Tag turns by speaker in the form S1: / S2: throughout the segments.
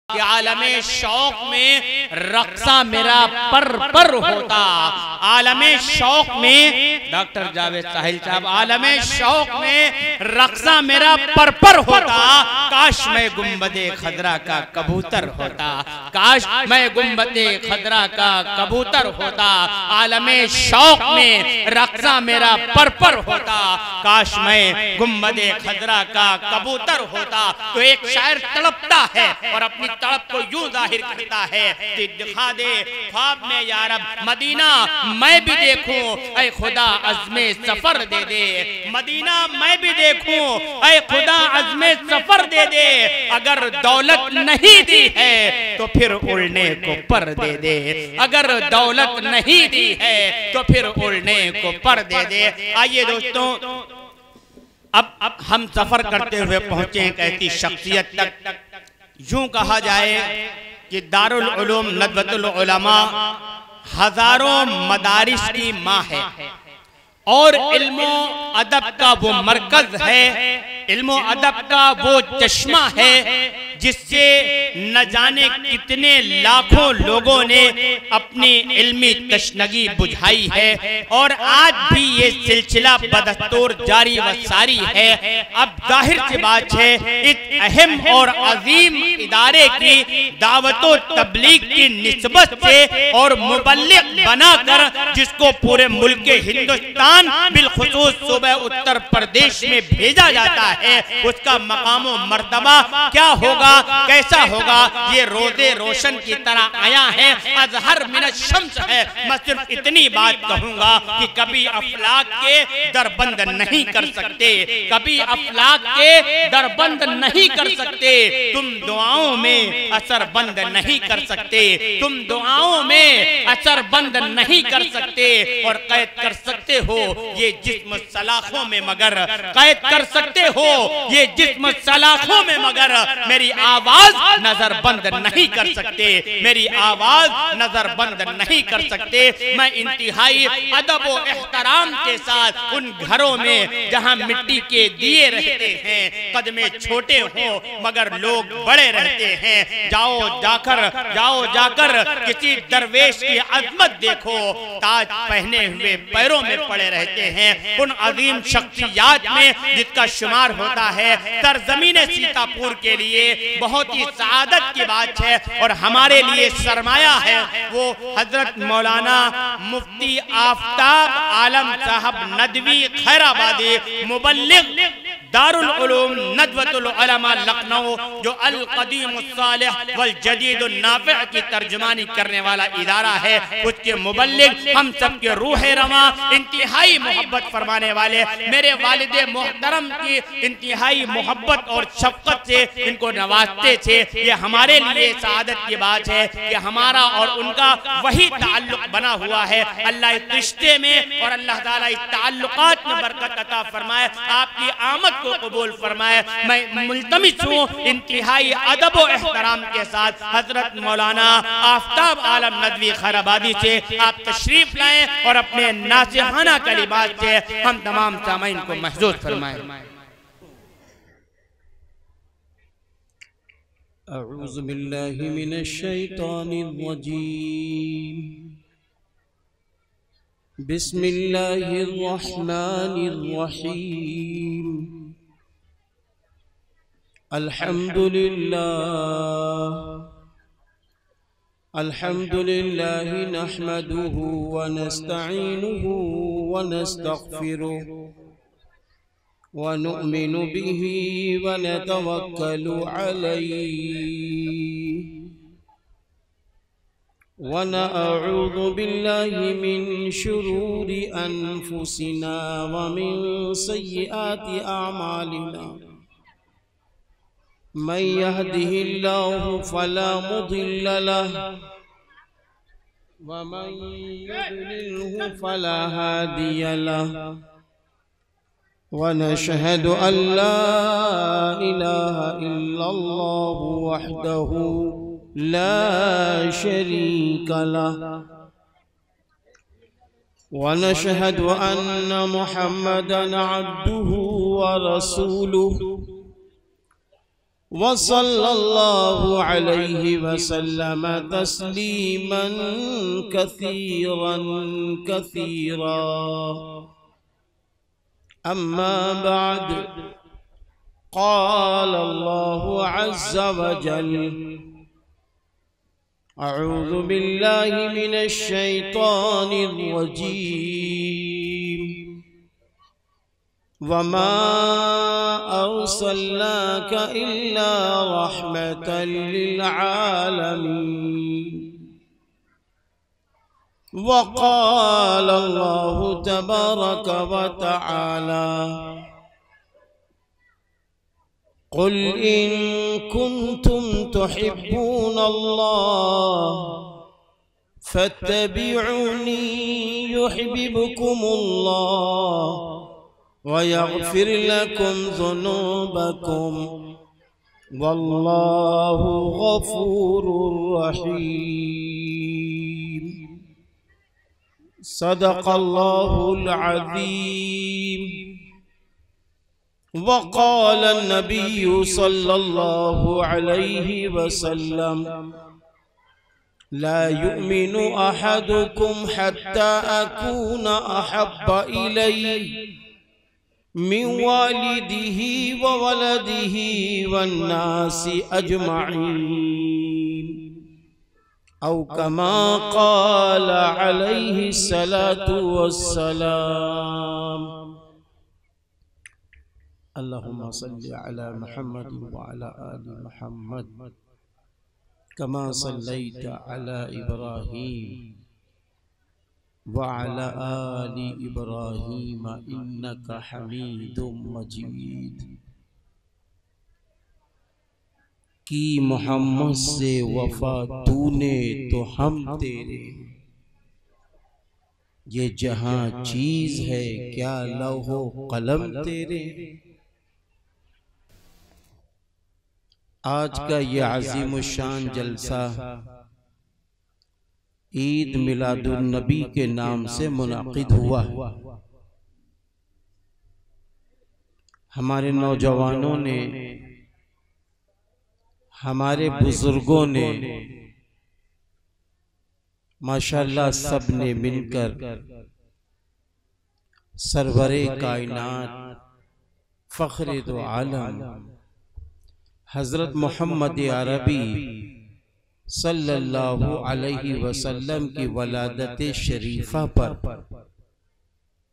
S1: कि आलमे शौक में रक्सा मेरा पर होता। आलमे शौक में डॉक्टर जावेद साहिल साहब, आलमे शौक में रक्सा मेरा पर होता। काश मैं गुंबदे खदरा का कबूतर होता, काश मैं गुंबदे खदरा का कबूतर होता। आलमे शौक में रक्सा मेरा पर होता, काश मैं गुंबदे खदरा का कबूतर होता। तो एक शायर तड़पता है और अपनी तड़प को यूं जाहिर करता है कि दिखा दे ख्वाब में या रब मदीना मैं भी देखूं, ऐ खुदा अज़्मे सफर दे दे। मदीना मैं भी देखूं, ऐ खुदा अज़्मे सफर दे दे। अगर दौलत नहीं दी है तो फिर उड़ने को पर दे दे। अगर दौलत नहीं दी है तो फिर उड़ने को पर दे दे। आइए दोस्तों, अब हम सफर करते हुए पहुंचे एक ऐसी शख्सियत तक, यूं कहा जाए कि दारुल उलूम नदवतुल उलमा हजारों मदारिस की माँ है और इल्मो अदब का वो मरकज है, इल्मो अदब का वो चश्मा है जिससे न जाने कितने लाखों लोगों ने अपनी इल्मी तशनगी बुझाई है और आज भी ये सिलसिला बदस्तूर जारी व सारी है। अब जाहिर सी बात है, इस अहम और अजीम इदारे की दावतो तबलीग की निस्बत से और मुबल्लिग बनाकर जिसको पूरे मुल्क हिंदुस्तान बिलखुसूस सूबे उत्तर प्रदेश में भेजा जाता है, उसका मकाम मर्तबा क्या होगा, कैसा होगा, ये रोज़े रोशन की तरह आया है। अज़हर मिन शम्स है। मैं सिर्फ इतनी बात कहूंगा कि कभी अफलाक के दरबंद नहीं कर सकते, कभी अफलाक के दरबंद नहीं कर सकते। तुम दुआओं में असर बंद नहीं कर सकते, तुम दुआओं में असर बंद नहीं कर सकते और कैद कर सकते हो ये जिस्म सलाखों में, मगर कैद कर सकते हो ये जिस्म सलाखों में, मगर मेरी आवाज नजर बंद नहीं कर सकते, मेरी आवाज नजर बंद नहीं कर सकते। मैं इंतहाई अदब व एहतराम के साथ उन घरों में जहां मिट्टी के दिए रहते हैं, कदमे छोटे हो मगर लोग बड़े रहते हैं, जाओ जाकर किसी दरवेश की अजमत देखो, ताज पहने हुए पैरों में पड़े रहते हैं। उन अजीम शख्सियात में जिसका शुमार होता है सरजमीन सीतापुर के लिए बहुत ही सआदत की बात है और हमारे लिए सरमाया है वो हजरत मौलाना मुफ्ती आफताब आलम साहब नदवी खैराबादी, मुबल्लिग दारुल उलूम नदवतुल उलमा लखनऊ, जो अल कदीम सालिह वल जदीद नाफिअ की तर्जुमानी करने वाला इदारा है, उसके मुबल्लिग हम सब के रूह रवा इंतहाई मोहब्बत फरमाने वाले मेरे वालिदे मोहतरम की इंतहाई मोहब्बत और शफकत से इनको नवाजते थे। ये हमारे लिए सआदत की बात है कि हमारा और उनका वही ताल्लुक बना हुआ है। अल्लाह इस रिश्ते में और अल्लाह ताला इस ताल्लुकात में बरकत अता फरमाए, आपकी आमद को कबूल फरमाए। मैं मुल्तमिस हूँ इंतहाई अदब व एहतराम के साथ हजरत मौलाना आफताब आलम नदवी खैराबादी से आप तशरीफ लाएं और अपने नासिहाना कलिमात से हम तमाम सामाईन को महसूस फरमाएं।
S2: अऊज़ु बिल्लाहि मिनश शैतानिर रजीम। बिस्मिल्लाहिर रहमानिर रहीम। अल्हम्दुलिल्लाह नहमदुहु व नस्तईनुहु व नस्तगफिरुहु व नु'मिनु बिही व नतवक्कलु अलैहि व नअऊज़ु बिल्लाहि मिन शुरूरि अनफुसिना व मिन सय्यिआति अअमालिना। मन यहदिहिल्लाहु फला मुदिल्ल लहु व मन युद्लिलहु फला हादिय लहु व नशहदु अल्ला इलाहा इल्लल्लाहु वहदहु ला शरीका लहु व नशहदु अन्न मुहम्मदन अब्दुहु व रसूलुहु वसल्लल्लाहु अलैहि वसल्लम तस्लीमन कसीरन कसीरा। अम्मा बाद, क़ाल अल्लाहु अज़्ज़ वजल, अऊज़ु बिल्लाहि मिनश शैतानिर रजीम, वमा अर्सलनाका इल्ला रहमतल लिल आलमीन। वक़ाल अल्लाहु तबारक व तआला, क़ुल इन कुन्तुम तुहिब्बूनल्लाह फत्तबिऊनी युहिब्बुकुमुल्लाह व यग़फिर लकुम ज़ुनूबकुम वल्लाहु गफ़ूरुर रहीम। सदक़ल्लाहुल अज़ीम। वक़ाल नबिय्यु सल्लल्लाहु अलैहि वसल्लम, ला युमिनु अहदुकुम हत्ता अकूना अहब्बा इलैहि मिन वालिदिही व वलदिही वन्नासि अजमईन, औ कमा क़ाल अलैहि सलातु वस्सलाम। अल्लाहुम्मा सल्लि अला मुहम्मद व अला आलि मुहम्मद कमा सल्लैता अला इब्राहीम व अला आलि इब्राहीम इन्नका हमीदुम मजीद। की मोहम्मद से वफा तूने तो हम तेरे, ये जहां चीज है क्या लौहो कलम तेरे। आज का ये अज़ीमुश्शान जलसा ईद मिलादुन नबी के नाम से मुनाकिद हुआ। हमारे नौजवानों ने, हमारे बुजुर्गों ने, माशाअल्लाह सब ने मिलकर सरवरे कायनात फ़ख्रे दो आलम हज़रत मोहम्मद अरबी सल्लल्लाहु अलैहि वसल्लम की वलादत शरीफा पर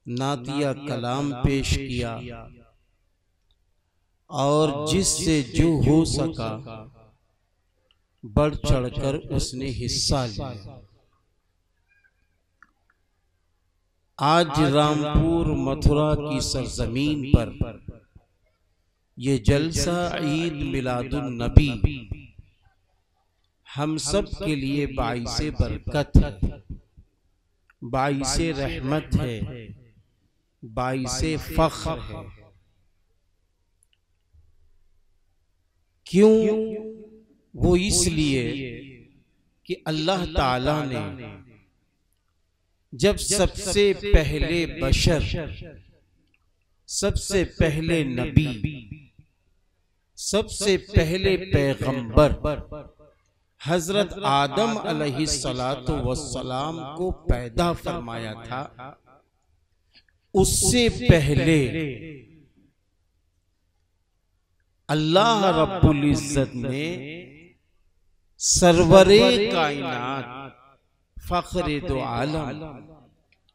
S2: नातिया कलाम पेश किया और जिससे जो हो सका बढ़ चढ़कर उसने हिस्सा लिया। आज रामपुर मथुरा की सरजमीन पर ये जलसा ईद मिलादुन नबी हम सब के लिए बाइसे बरकत है, बाइसे रहमत है, बाइसे फख्र है। क्यों? वो इसलिए कि अल्लाह ताला ने जब सबसे पहले बशर, सबसे पहले नबी, सबसे पहले पैगंबर हजरत आदम अलैहिस्सलातु वस्सलाम को पैदा फरमाया था, उससे पहले अल्लाह रब्बुल इज्जत ने सरवरे कायनात फ़ख्रे दो आलम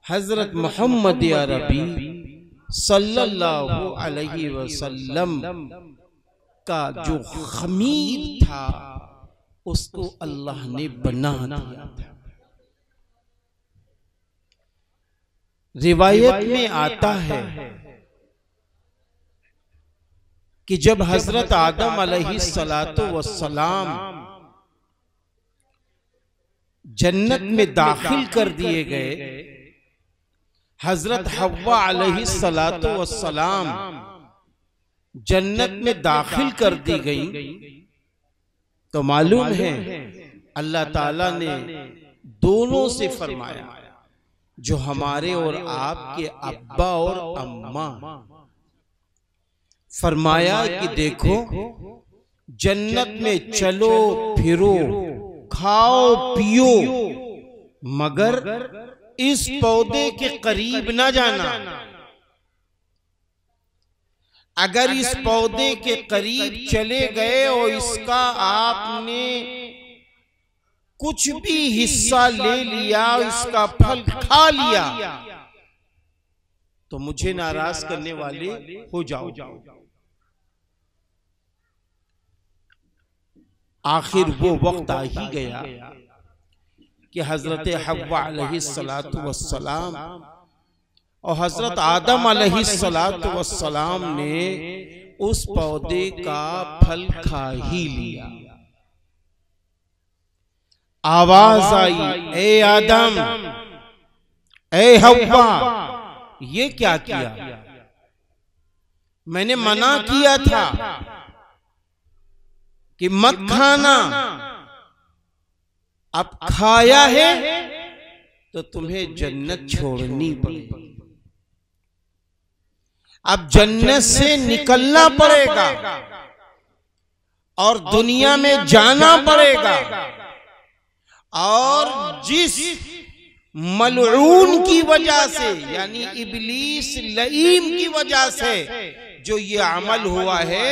S2: हजरत मोहम्मद अरबी सल्लल्लाहु अलैहि वसल्लम का जो खमीर था उसको अल्लाह ने बना दिया था। रिवायत में आता है कि जब हजरत आदम अलैहिस्सलातु वस्सलाम जन्नत में दाखिल कर दिए गए, हजरत हव्वा अलैहिस्सलातु वस्सलाम जन्नत में दाखिल कर दी गई, तो मालूम है अल्लाह ताला ने दोनों से फरमाया, जो हमारे और आपके अब्बा और अम्मा, फरमाया कि देखो जन्नत में चलो फिरो, खाओ पियो, मगर इस पौधे के करीब ना जाना। अगर इस पौधे के करीब चले गए और इसका आपने कुछ भी हिस्सा ले लिया, इसका फल खा लिया, तो मुझे नाराज करने वाले हो जाओ। आखिर वो वक्त आ ही गया कि हजरत हव्वा अलैहिस्सलातु वस्सलाम और हजरत आदम अलैहिस्सलाम ने उस पौधे का फल खा ही लिया। आवाज आई, ए आदम, ए हव्वा, ये क्या किया? मैंने मना किया था कि मत खाना, अब खाया है तो तुम्हें जन्नत छोड़नी पड़ेगी। अब जन्नत से निकलना पड़ेगा और दुनिया में जाना पड़ेगा। और जिस मलऊन की वजह से, यानी इब्लीस लईम की वजह से जो ये अमल हुआ है,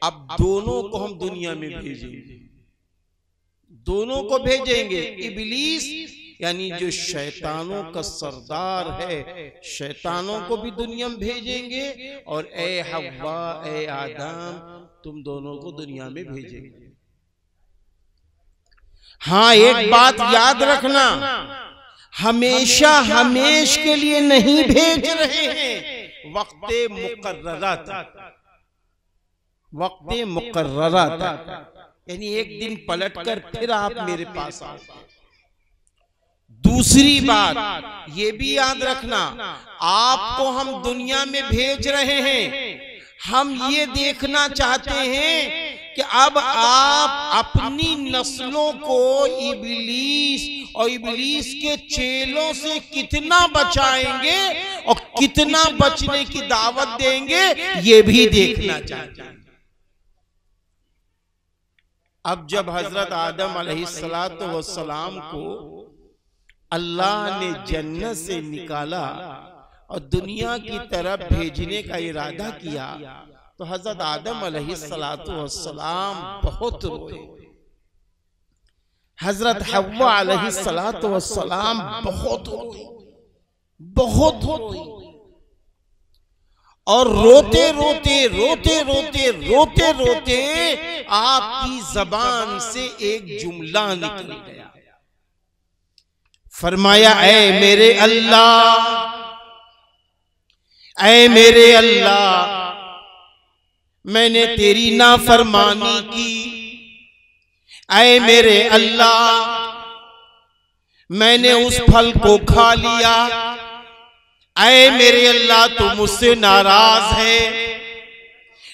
S2: अब दोनों को हम दुनिया में भेजेंगे, दोनों को भेजेंगे। इब्लीस यानी जो शैतानों का सरदार है, शैतानों को भी दुनिया में भेजेंगे, और ए हव्वा, ए आदम, तुम दोनों को दुनिया में भेजेंगे। हाँ, एक बात याद रखना, हमेशा हमेश के लिए नहीं भेज रहे हैं, वक्ते मुकर्ररा तक, वक्ते मुकर्ररा तक, यानी एक दिन पलटकर फिर आप मेरे पास आओ। दूसरी बात ये भी याद रखना, आपको हम दुनिया में भेज रहे हैं, हम ये देखना चाहते हैं कि अब आप अपनी नस्लों को इब्लीस और इब्लीस के चेलों से कितना बचाएंगे और कितना बचने की दावत देंगे, ये भी देखना चाहते हैं। अब जब हजरत आदम अलैहिस्सलातु वस्सलाम को अल्लाह ने जन्नत से निकाला और दुनिया की तरफ भेजने का इरादा किया, तो हजरत आदम अलैहिस्सलातु वस्सलाम बहुत रोए, हजरत हव्वा अलैहिस्सलातु वस्सलाम बहुत रोए, बहुत रोए। और रोते रोते रोते रोते रोते रोते आपकी जबान से एक जुमला निकल गया, फरमाया, ऐ मेरे अल्लाह, ऐ मेरे अल्लाह, मैंने तेरी नाफरमानी की, ऐ मेरे अल्लाह, मैंने उस फल को खा लिया, ऐ मेरे अल्लाह, तू मुझसे नाराज है,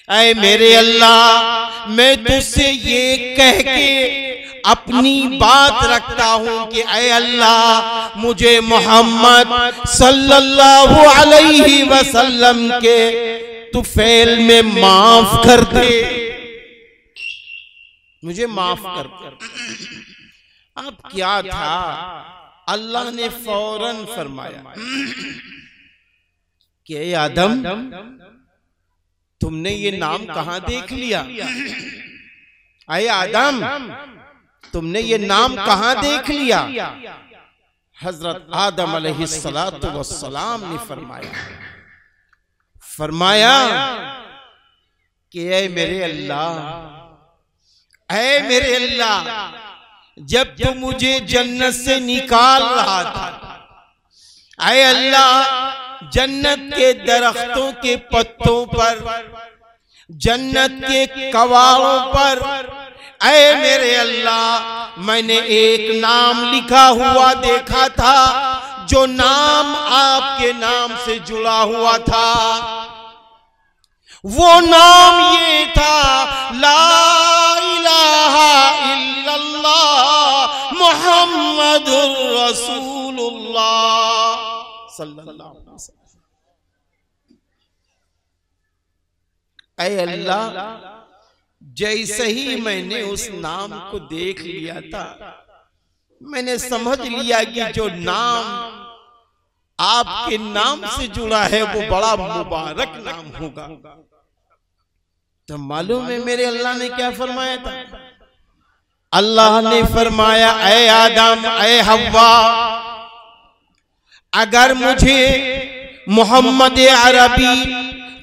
S2: ऐ मेरे अल्लाह, मैं तुझसे ये कह के अपनी बात रखता हूं कि ऐ अल्लाह, मुझे मोहम्मद सल्लल्लाहु अलैहि वसल्लम के तुफैल में माफ कर दे, मुझे माफ कर दे। अब क्या था, अल्लाह ने फौरन फरमाया कि आदम, तुमने ये नाम कहां देख लिया? ऐ आदम, तुमने ये नाम कहां देख लिया? हजरत आदम अलैहिस्सलातु वस्सलाम ने फरमाया कि ऐ मेरे अल्लाह, ऐ मेरे अल्लाह, जब तू मुझे जन्नत से निकाल रहा था, ऐ अल्लाह, जन्नत के दरख्तों के पत्तों पर, जन्नत के कवाड़ों पर, ऐ मेरे अल्लाह, मैंने एक नाम लिखा हुआ देखा था, जो नाम आपके नाम से जुड़ा हुआ था। वो नाम ये था, ला इलाहा इल्लल्लाह मुहम्मदुर रसूलुल्लाह सल्लल्लाहु अलैहि वसल्लम। ऐ अल्लाह, जैसे ही मैंने उस नाम को देख लिया था, मैंने समझ लिया कि जो नाम आपके नाम से जुड़ा है वो बड़ा मुबारक नाम होगा। तो मालूम है मेरे अल्लाह ने क्या फरमाया था? अल्लाह ने फरमाया, ऐ आदम, ऐ हव्वा, अगर मुझे मोहम्मद अरबी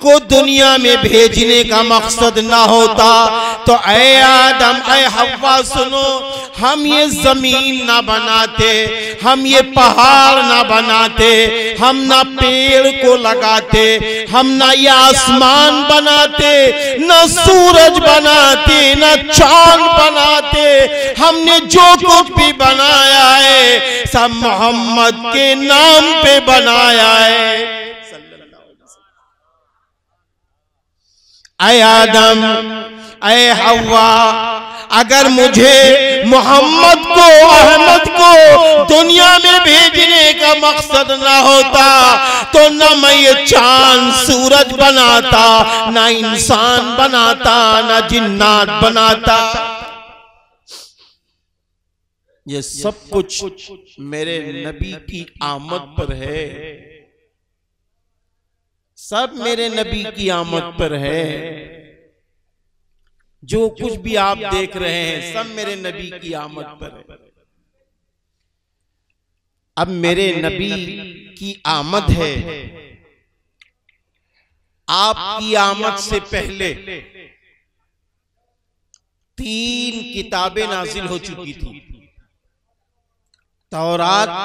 S2: को दुनिया में भेजने का मकसद ना होता तो ऐ आदम, ऐ हव्वा सुनो, हम ये जमीन ना बनाते, हम ये पहाड़ ना बनाते, हम ना पेड़ को लगाते, हम ना ये आसमान बनाते, ना सूरज बनाते, ना चांद बनाते। हमने जो कुछ भी बनाया है सब मोहम्मद के नाम पे बनाया है। ऐ आदम, ऐ हव्वा, अगर मुझे मोहम्मद को, अहमद को दुनिया में भेजने का मकसद ना होता तो न मैं ये चांद सूरज बनाता, ना इंसान बनाता, ना जिन्नात बनाता। ये सब कुछ मेरे नबी की आमद पर है, सब मेरे नबी की आमद पर है। जो कुछ भी आप देख रहे हैं सब मेरे नबी की आमद पर है। अब मेरे नबी की आमद है, आपकी आमद से पहले 3 किताबें नाजिल हो चुकी थी, तौरात,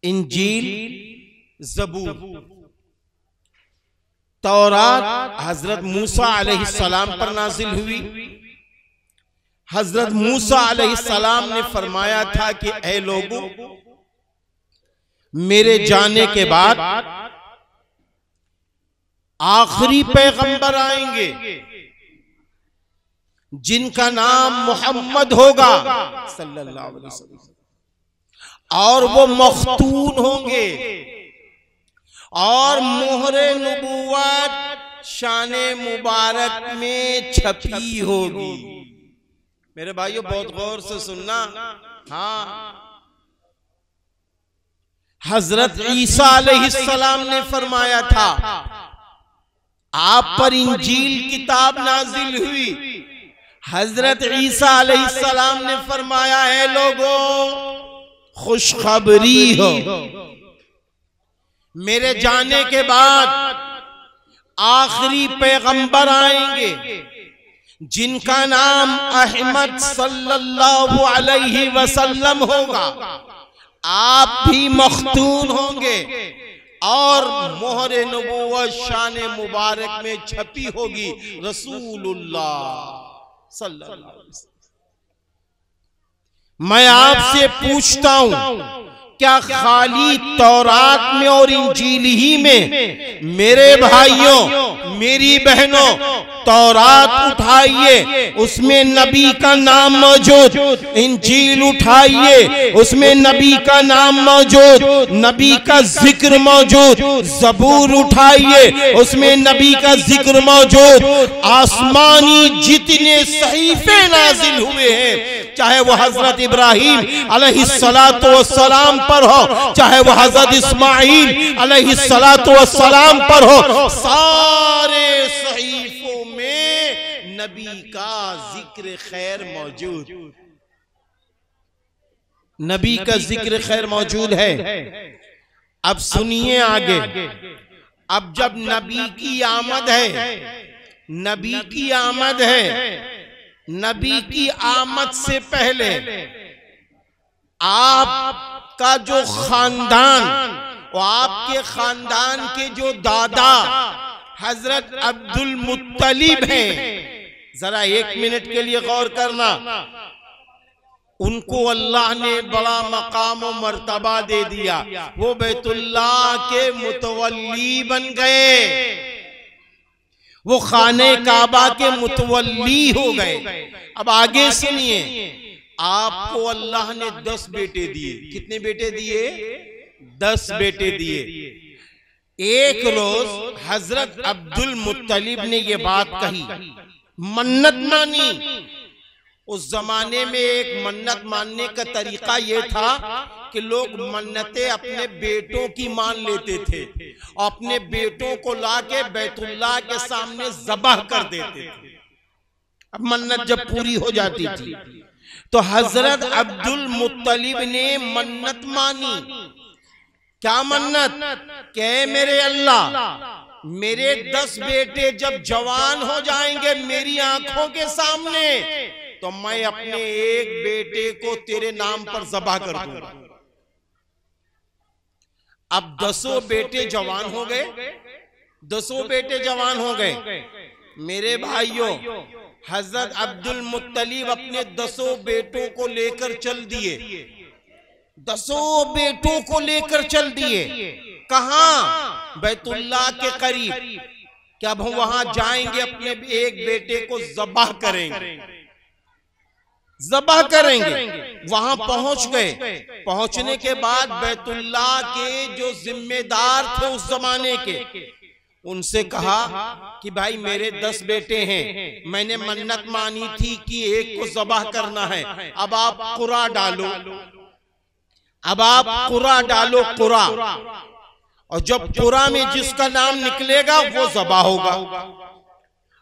S2: इंजील, ज़बूर। तौरात हजरत मूसा अलैहिस्सलाम पर नाजिल हुई। हजरत मूसा अलैहिस्सलाम ने फरमाया था कि ऐ लोगों, मेरे जाने के बाद आखिरी पैगंबर आएंगे जिनका नाम मोहम्मद होगा सल्लल्लाहु अलैहि वसल्लम, और वो मख्तून होंगे और मोहरे नबुव्वत शाने मुबारक में छपी होगी। मेरे भाइयों बहुत गौर से सुनना। हाँ, हजरत ईसा अलैहिस्सलाम ने फरमाया था, आप पर इंजील किताब नाजिल हुई। हजरत ईसा अलैहिस्सलाम ने फरमाया, है लोगों खुशखबरी हो, मेरे जाने के बाद आखिरी पैगंबर आएंगे जिनका नाम अहमद सल्लल्लाहु अलैहि वसल्लम होगा। आप भी मख्तून होंगे और मोहरे नबुव्वत शान मुबारक में छपी होगी रसूलुल्लाह सल्लल्लाहु अलैहि वसल्लम। मैं आपसे पूछता हूं, क्या खाली तौरात में और इंजील ही में मेरे भाइयों, मेरी बहनों, तौरात उठाइए उसमें नबी का नाम मौजूद, इंजील उठाइए उसमें नबी का नाम मौजूद, नबी का जिक्र मौजूद, ज़बूर उठाइए उसमें नबी का जिक्र मौजूद। आसमानी जितने सहीफे नाजिल हुए हैं, चाहे वो हजरत इब्राहीम अलैहिस्सलातु वस्सलाम पर हो, चाहे वो हजरत इस्माईल अलैहिस्सलातु वस्सलाम पर हो, सारे सहीफों में नबी का जिक्र खैर मौजूद, नबी का जिक्र खैर मौजूद है। अब सुनिए आगे। अब जब नबी की आमद है, नबी की आमद है, नबी की आमद से पहले आपका जो खानदान, और आपके खानदान के जो दादा हजरत अब्दुल मुत्तलिब हैं, जरा 1 मिनट के लिए गौर करना, उनको अल्लाह ने बड़ा मकाम और मर्तबा दे दिया। वो बैतुल्लाह के मुतवल्ली बन गए, वो खाने काबा के मुतवल्ली हो गए। अब आगे सुनिए, आपको अल्लाह ने 10 बेटे दिए। कितने बेटे दिए? 10 बेटे दिए। एक रोज हजरत अब्दुल मुत्तलिब ने ये बात कही, मन्नत मानी। उस जमाने में एक मन्नत मानने का तरीका यह था कि लोग मन्नतें अपने बेटों की मान लेते थे और अपने बेटों को लाके बैतुल्लाह के सामने ज़बाह कर देते थे। अब मन्नत जब पूरी हो जाती थी तो हजरत अब्दुल मुत्तलिब ने मन्नत मानी। क्या मन्नत? कहे मेरे अल्लाह, मेरे 10 बेटे जब जवान हो जाएंगे मेरी आंखों के सामने तो मैं अपने एक बेटे को तेरे नाम पर ज़बाह कर दूंगा। अब 10 बेटे जवान हो गए, 10 बेटे जवान हो गए। मेरे भाइयों, हजरत अब्दुल मुत्तलिब अपने 10 बेटों को लेकर चल दिए, 10 बेटों को लेकर चल दिए। कहां? बैतुल्लाह के करीब। कि अब हम वहां जाएंगे, अपने एक बेटे को ज़बाह करेंगे, ज़बाह करेंगे। वहां पहुंच गए। पहुंचने के बाद बैतुल्लाह के जो जिम्मेदार थे उस जमाने के, उनसे कहा कि भाई मेरे 10 बेटे हैं, मैंने मन्नत मानी थी कि एक को ज़बाह करना है, अब आप कुरा डालो, अब आप कुरा डालो, कुरा। और जब कुरा में जिसका नाम निकलेगा वो ज़बाह होगा।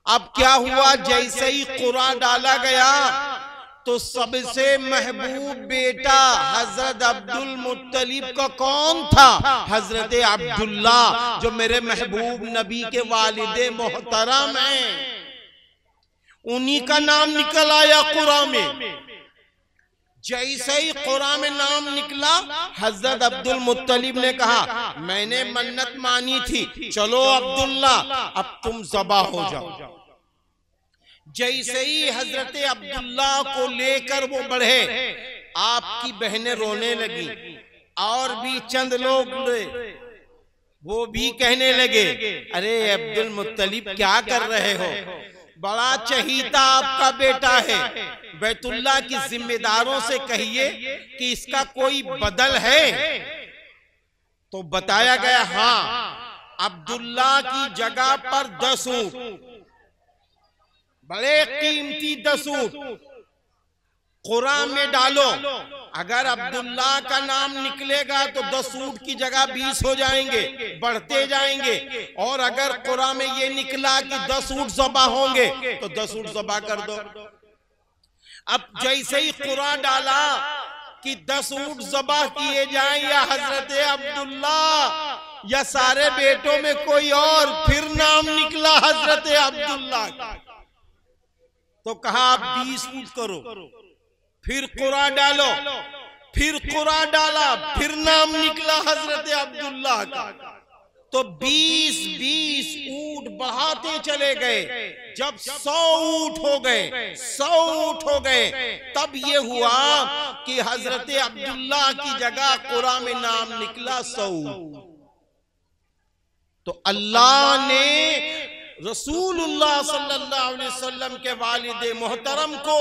S2: अब क्या हुआ? जैसे ही कुरा डाला गया तो सबसे महबूब बेटा हजरत अब्दुल मुत्तलिब का कौन था? हजरत अब्दुल्ला, जो मेरे महबूब नबी के वालिदे मोहतरम हैं, उन्हीं का नाम निकल आया कुरा में। जैसे ही कुरा में नाम निकला, हजरत अब्दुल मुत्तलिब ने कहा मैंने मन्नत मानी थी, चलो अब्दुल्ला अब तुम ज़बाह हो जाओ। जैसे ही हजरत अब्दुल्ला को लेकर वो बढ़े, आपकी बहनें रोने लगी और भी चंद लोग वो भी कहने लगे अरे अब्दुल मुत्तलिब क्या कर रहे हो, बड़ा चहीता आपका बेटा है, बैतुल्लाह की जिम्मेदारों से कहिए कि इसका कोई बदल है। तो बताया गया हाँ, अब्दुल्ला की जगह पर 10 ऊंट, बड़े कीमती 10 ऊंट कुरा में डालो। अगर अब्दुल्ला का नाम निकलेगा तो 10 ऊंट की जगह 20 हो जाएंगे, बढ़ते जाएंगे। और अगर कुरा में ये निकला कि 10 ऊंट ज़बाह होंगे तो 10 ऊंट ज़बाह कर दो। अब जैसे ही कुरा डाला कि 10 ऊंट ज़बाह किए जाएं, या हजरत अब्दुल्ला या सारे बेटों में कोई और, फिर नाम निकला हजरत अब्दुल्ला का। तो कहा आप 20 ऊंट करो, फिर कुरा डालो, फिर कुरा डाला, फिर नाम निकला हजरत अब्दुल्ला का। तो 20-20 ऊंट बढ़ाते चले गए। जब 100 ऊंट हो गए, 100 ऊंट हो गए, तब ये हुआ कि हजरत अब्दुल्ला की जगह कुरा में नाम निकला 100 ऊंट। तो अल्लाह ने रसूलुल्लाह सल्लल्लाहु अलैहि वसल्लम के वालिदे मोहतरम को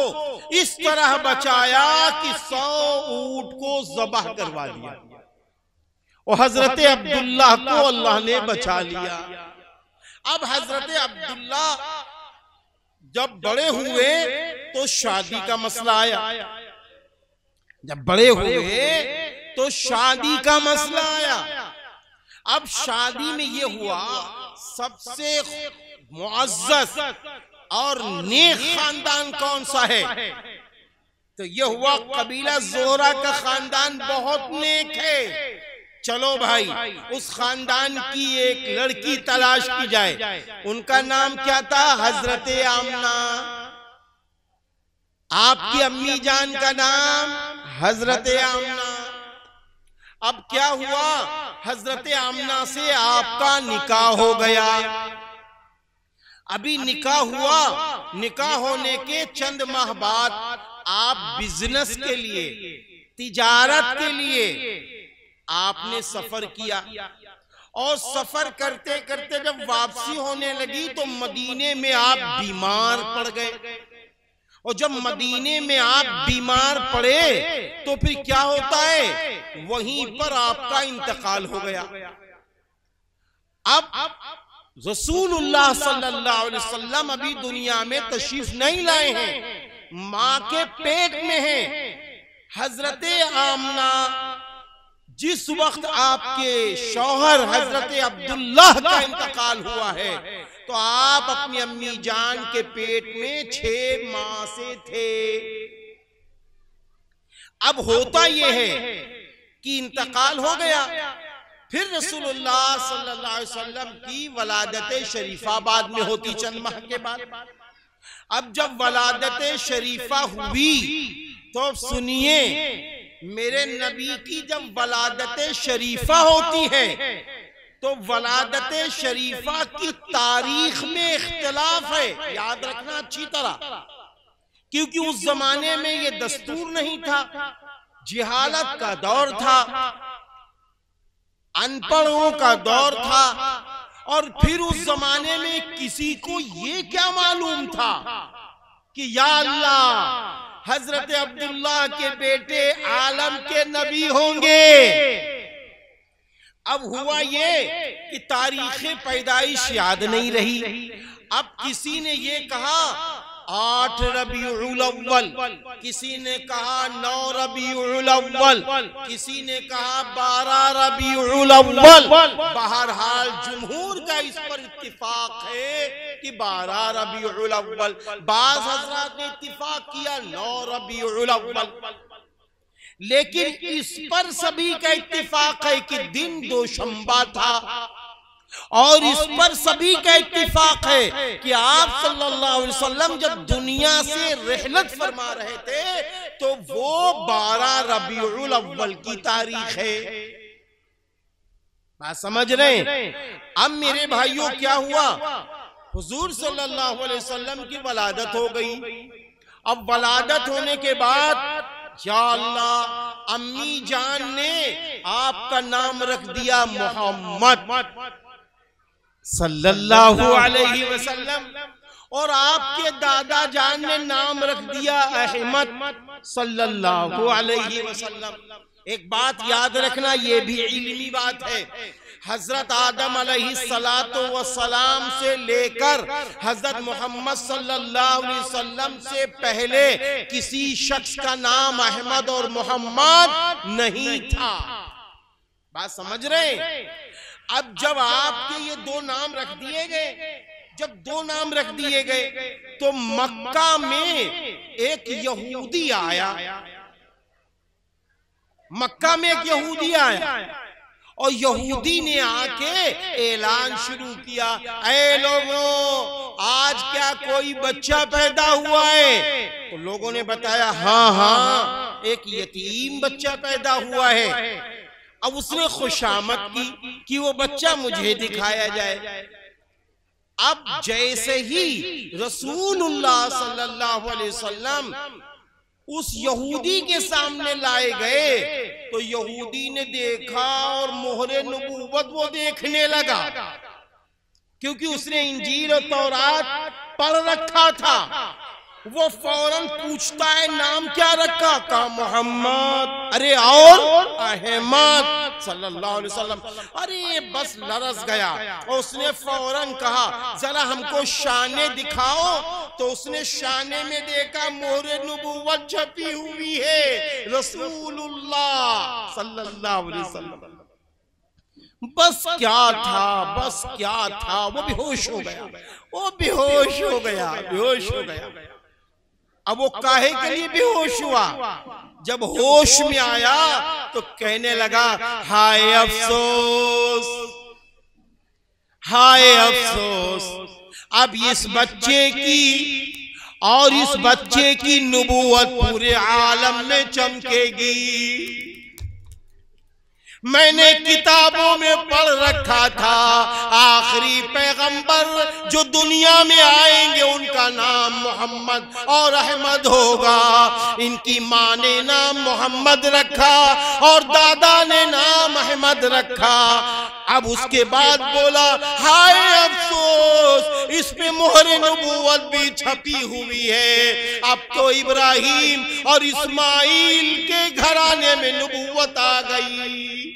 S2: इस तरह बचाया कि 100 ऊंट को ज़बाह करवा दिया और हजरत अब्दुल्ला को अल्लाह ने बचा लिया। अब हजरत अब्दुल्ला जब बड़े हुए तो शादी का मसला आया। जब बड़े हुए तो शादी का मसला आया। अब शादी में ये हुआ, सबसे मुअज़्ज़ज़ और नेक खानदान कौन सा है? तो ये हुआ कबीला ज़ोहरा का खानदान बहुत नेक है। चलो भाई, उस खानदान की एक लड़की तलाश की जाए। उनका नाम क्या था? हजरत आमना। आपकी अम्मी जान का नाम हजरत आमना। अब क्या हुआ? हजरत आमना से आपका निकाह हो गया। अभी निकाह हुआ, निकाह होने के चंद माह बाद आप बिजनेस के लिए, तिजारत के लिए आपने सफर किया। और सफर करते करते जब वापसी होने लगी तो मदीने में आप बीमार पड़ गए। और जब मदीने में आप बीमार पड़े तो फिर क्या होता है? वहीं पर आपका इंतकाल हो गया। अब रसूलुल्लाह सल्लल्लाहु अलैहि वसल्लम अभी दुनिया में तशरीफ नहीं लाए हैं, माँ के पेट में है। हजरत आमना जिस वक्त आपके शौहर हजरत अब्दुल्लाह का इंतकाल हुआ है, तो आप अपनी अम्मी जान के पेट में 6 माह से थे। अब होता यह है कि इंतकाल हो गया, फिर रसूलुल्लाह सल्लल्लाहु अलैहि वसल्लम की वलादत शरीफा बाद में होती, चंद माह के बाद। अब जब वलादत शरीफा हुई तो सुनिए, मेरे नबी की जब वलादत शरीफा होती है तो वलादत शरीफा की तारीख में इख्तिलाफ है, याद रखना अच्छी तरह, क्योंकि उस जमाने में ये दस्तूर नहीं था, जिहालत का दौर था, अनपढ़ों का दौर था। और फिर उस जमाने में किसी को ये क्या मालूम था कि या अल्लाह हजरत अब्दुल्लाह के बेटे आलम के नबी होंगे। अब हुआ ये कि तारीख पैदाइश याद नहीं रही। अब किसी ने ये कहा 8 रबीउल अव्वल, किसी ने कहा 9 रबीउल अव्वल, किसी ने कहा 12 रबीउल अव्वल। बहरहाल जुमहूर का इस पर इत्तिफाक है कि 12 रबीउल अव्वल। बाज़ हज़रात ने इत्तिफाक किया 9 रबीउल अव्वल, लेकिन इस पर सभी का इत्तिफाक है कि दिन दोशंबा था। और इस पर सभी का इत्तिफाक है कि आप सल्लल्लाहु अलैहि वसल्लम जब दुनिया से रहलत फरमा रहे थे तो वो 12 रबीउल अव्वल की तारीख है। बात समझ रहे? अब मेरे भाइयों क्या हुआ, हुजूर सल्लल्लाहु अलैहि वसल्लम की वलादत हो गई। अब वलादत होने के बाद या अल्लाह अम्मी जान ने आपका नाम रख दिया मोहम्मद सल्लल्लाहु अलैहि वसल्लम, और आपके दादा जान ने नाम रख दिया अहमद सल्लल्लाहु अलैहि वसल्लम। एक बात याद रखना, ये भी इल्मी बात है, हजरत आदम अलैहिस्सलातु वस्सलाम से लेकर हजरत मोहम्मद सल्लल्लाहु अलैहि वसल्लम से पहले किसी शख्स का नाम अहमद और मोहम्मद नहीं था। बात समझ रहे? अब जब आपके ये 2 नाम रख दिए गए, जब 2 नाम रख दिए गए तो मक्का में एक यहूदी आया, मक्का में एक यहूदी आया और यहूदी ने आके ऐलान शुरू किया, ऐ लोगों आज क्या कोई बच्चा पैदा हुआ है? तो लोगों ने बताया हाँ हाँ एक यतीम बच्चा पैदा हुआ है। अब उसने खुशामद की कि वो बच्चा मुझे दिखाया जाए। अब जैसे ही रसूलुल्लाह सल्लल्लाहु अलैहि वसल्लम उस यहूदी के सामने लाए गए तो यहूदी ने देखा और मोहरे नबूवत वो देखने लगा, क्योंकि उसने इंजील और तौरात पढ़ रखा था। वो फौरन पूछता है नाम क्या रखा? कहा मोहम्मद। अरे और अहमद सल्लल्लाहु अलैहि वसल्लम। अरे बस लरस गया और उसने फौरन कहा जरा हमको शाने दिखाओ। तो उसने शाने में देखा मोहरे नबूवत छपी हुई है, रसूलुल्लाह सल्लल्लाहु अलैहि वसल्लम। बस क्या था, बस क्या था, वो बेहोश हो गया, वो बेहोश हो गया, बेहोश हो गया। अब वो काहे के लिए बेहोश हुआ? जब होश में आया तो कहने लगा हाय अफसोस, हाय अफसोस, अब इस बच्चे की और इस बच्चे की नबूवत पूरे आलम में चमकेगी। मैंने किताबों में पढ़ रखा था आखिरी पैगंबर जो दुनिया में आएंगे उनका नाम मोहम्मद और अहमद होगा। इनकी माँ ने नाम मोहम्मद रखा और दादा ने नाम अहमद रखा। अब उसके बाद बोला हाय अफसोस, इस पे मोहरे नबूवत भी छपी हुई है। अब तो इब्राहिम और इस्माइल के घराने में नबूवत आ गई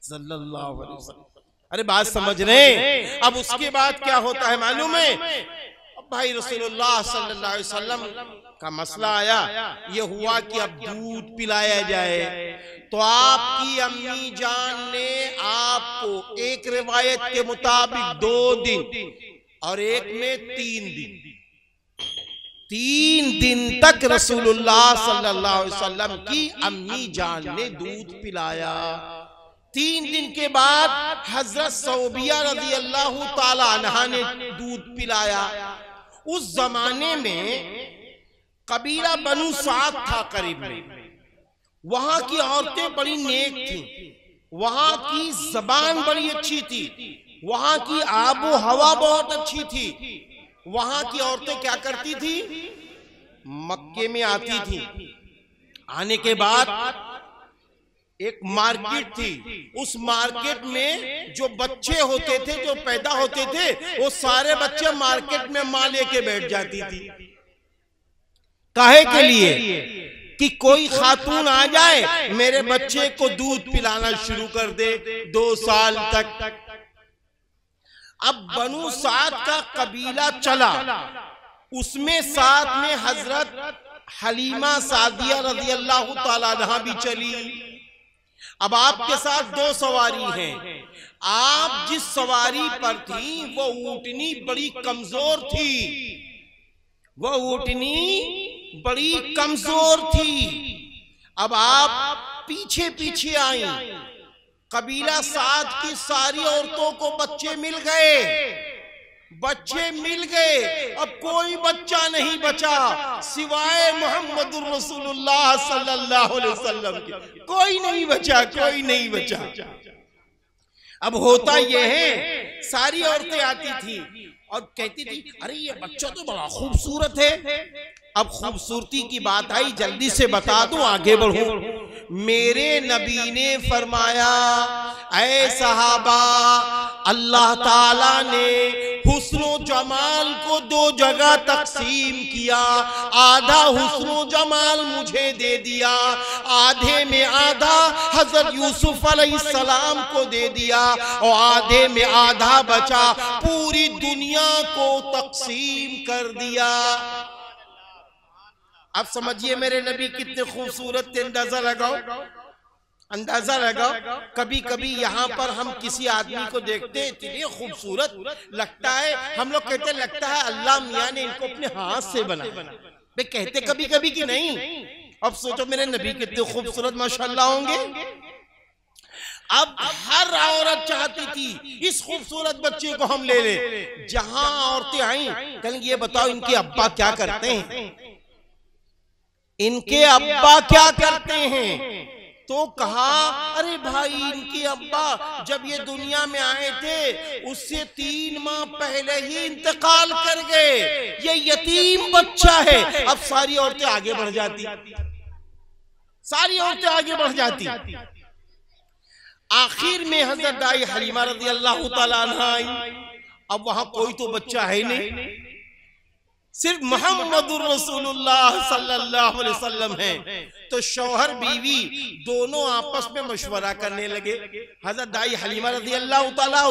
S2: सल्लल्लाहु अलैहि वसल्लम। अरे बात समझ रहे हैं। अब उसके बाद क्या होता है मालूम है? अब भाई रसूलुल्लाह सल्लल्लाहु अलैहि वसल्लम का मसला आया, ये हुआ कि अब दूध पिलाया जाए। तो आपकी अम्मी जान ने आपको एक रिवायत के मुताबिक 2 दिन और एक में 3 दिन, 3 दिन तक रसूलुल्लाह सल्लल्लाहु अलैहि वसल्लम की अम्मी जान ने दूध पिलाया। 3 दिन के बाद हजरत सौबिया रज़ी अल्लाह ताला अन्हा ने दूध पिलाया। उस जमाने में कबीला बनु साद था करीब में, वहां की औरतें बड़ी नेक थी, वहां की जबान बड़ी अच्छी थी, वहां की आबो हवा बहुत अच्छी थी। वहां की औरतें क्या करती थी? मक्के में आती थी, आने के बाद एक मार्केट थी, उस मार्केट में जो बच्चे होते थे, जो पैदा होते थे, वो सारे बच्चे मार्केट में मां लेके बैठ जाती थी। काहे के लिए? कि कोई खातून आ जाए मेरे बच्चे को दूध पिलाना शुरू कर दे 2 साल तक। अब बनु साद का कबीला चला, उसमें साथ में हजरत हलीमा सादिया रज़ी अल्लाह ताला अन्हा भी चली। अब आपके साथ 2 सवारी हैं। आप जिस सवारी पर थी वो ऊँटनी बड़ी कमजोर थी, वो ऊँटनी बड़ी कमजोर थी। अब आप पीछे पीछे आई, कबीला साद की सारी औरतों को बच्चे मिल गए, बच्चे मिल गए। अब कोई बच्चा नहीं बचा सिवाय मोहम्मदुर रसूलुल्लाह सल्लल्लाहु अलैहि वसल्लम के, कोई नहीं बचा, कोई नहीं बचा। अब होता यह है, सारी औरतें आती थी और कहती थी अरे ये बच्चा तो बड़ा खूबसूरत है। अब खूबसूरती की बात आई, जल्दी से बता दूं आगे बढ़ूं। मेरे नबी ने फरमाया, ऐ सहाबा, अल्लाह ताला ने हुस्नो जमाल को 2 जगह तकसीम किया। आधा हुस्नो जमाल मुझे दे दिया, आधे में आधा हजरत यूसुफ अलैहिस्सलाम को दे दिया और आधे में आधा बचा, पूरी दुनिया को तकसीम कर दिया। अब समझिए मेरे नबी कितने खूबसूरत थे। अंदाजा लगाओ, अंदाजा लगाओ। कभी कभी यहाँ पर हम किसी आदमी को देखते हैं, इतने खूबसूरत लगता है, हम लोग कहते लगता है अल्लाह मियाँ ने इनको अपने हाथ से बनाया। वे कहते कभी कभी कि नहीं। अब सोचो मेरे नबी कितने खूबसूरत माशाल्लाह होंगे। अब हर औरत चाहती थी इस खूबसूरत बच्चे को हम ले ले। जहां औरतें आई कहेंगी ये बताओ इनके अब्बा क्या करते हैं, इनके अब्बा क्या करते हैं? तो कहा अरे भाई इनके अब्बा जब ये दुनिया में आए थे उससे 3 माह पहले ही इंतकाल कर गए, ये यतीम बच्चा है। अब सारी औरतें आगे बढ़ जाती, सारी औरतें आगे बढ़ जाती। आखिर में हजरत दाई हलीमा रज़ी अल्लाह ताला अन्हा आई। अब वहां कोई तो बच्चा है नहीं, सिर्फ मोहम्मदुर रसूलुल्लाह सल्लल्लाहु अलैहि वसल्लम है। तो शौहर बीवी दोनों आपस में मशवरा करने लगे। हजरत दाई हलीमा रज़ी अल्लाह ताला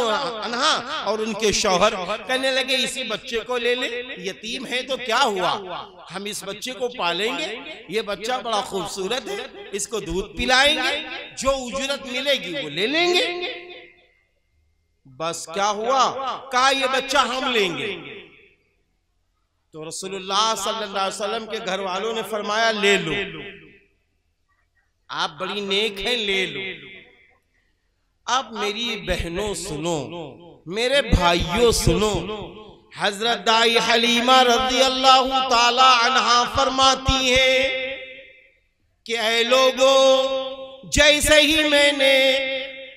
S2: अन्हा और उनके शौहर कहने लगे इसी बच्चे को ले ले, यतीम है तो क्या हुआ, हम इस बच्चे को पालेंगे, ये बच्चा बड़ा खूबसूरत है, इसको दूध पिलाएंगे, जो उजरत मिलेगी वो ले लेंगे। बस क्या हुआ, कहा ये बच्चा हम लेंगे। तो रसूलुल्लाह सल्लल्लाहु अलैहि वसल्लम के घर वालों ने फरमाया ले लो, आप बड़ी नेक हैं, ले लो। अब मेरी बहनों सुनो, मेरे भाइयों सुनो, हजरत दाई हलीमा रज़ी अल्लाह ताला अन्हा फरमाती है कि ऐ लोगों, जैसे ही मैंने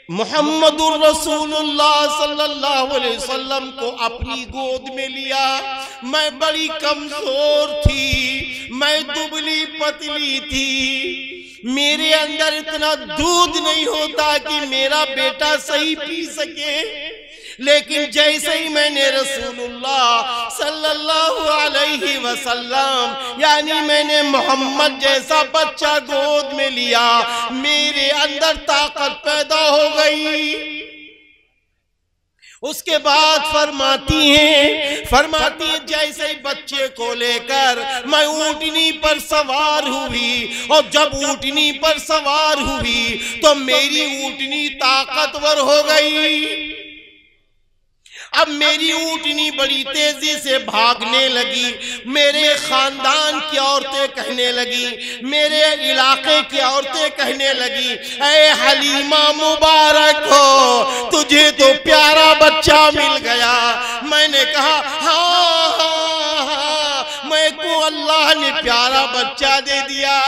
S2: मुहम्मदुर रसूलुल्लाह सल्लल्लाहु अलैहि वसल्लम को अपनी गोद में लिया, मैं बड़ी कमजोर थी, मैं दुबली पतली थी, मेरे अंदर इतना दूध नहीं होता कि मेरा बेटा सही पी सके। लेकिन जैसे ही मैंने रसूलुल्लाह सल्लल्लाहु अलैहि वसल्लम यानी मैंने मोहम्मद जैसा बच्चा गोद में लिया, मेरे अंदर ताकत पैदा हो गई। उसके बाद फरमाती हैं जैसे ही बच्चे को लेकर मैं ऊंटनी पर सवार हुई, और जब ऊंटनी पर सवार हुई तो मेरी ऊंटनी ताकतवर हो गई। अब मेरी ऊंटनी बड़ी तेजी से भागने लगी। मेरे खानदान की औरतें कहने लगी, मेरे इलाके की औरतें कहने लगी, ऐ हलीमा मुबारक हो, तुझे तो प्यारा बच्चा मिल गया। मैंने कहा हाँ हाँ हाँ, मैं को अल्लाह ने प्यारा बच्चा दे दिया।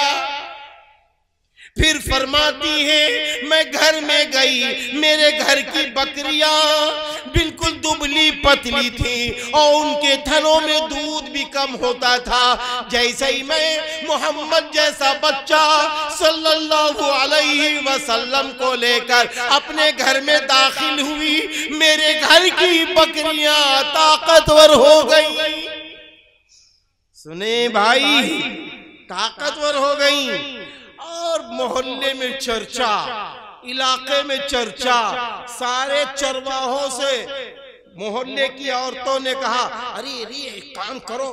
S2: फिर फरमाती है मैं घर में गई, मेरे घर की बकरियां बिल्कुल दुबली पतली थी और उनके थनों में दूध भी कम होता था। जैसे ही मैं मोहम्मद जैसा बच्चा सल्लल्लाहु अलैहि वसल्लम को लेकर अपने घर में दाखिल हुई, मेरे घर की बकरियां ताकतवर हो गई। सुने भाई, ताकतवर हो गई। और मोहल्ले में चर्चा, इलाके में चर्चा, सारे चरवाहों से मोहल्ले की औरतों ने कहा, अरे अरे एक काम करो,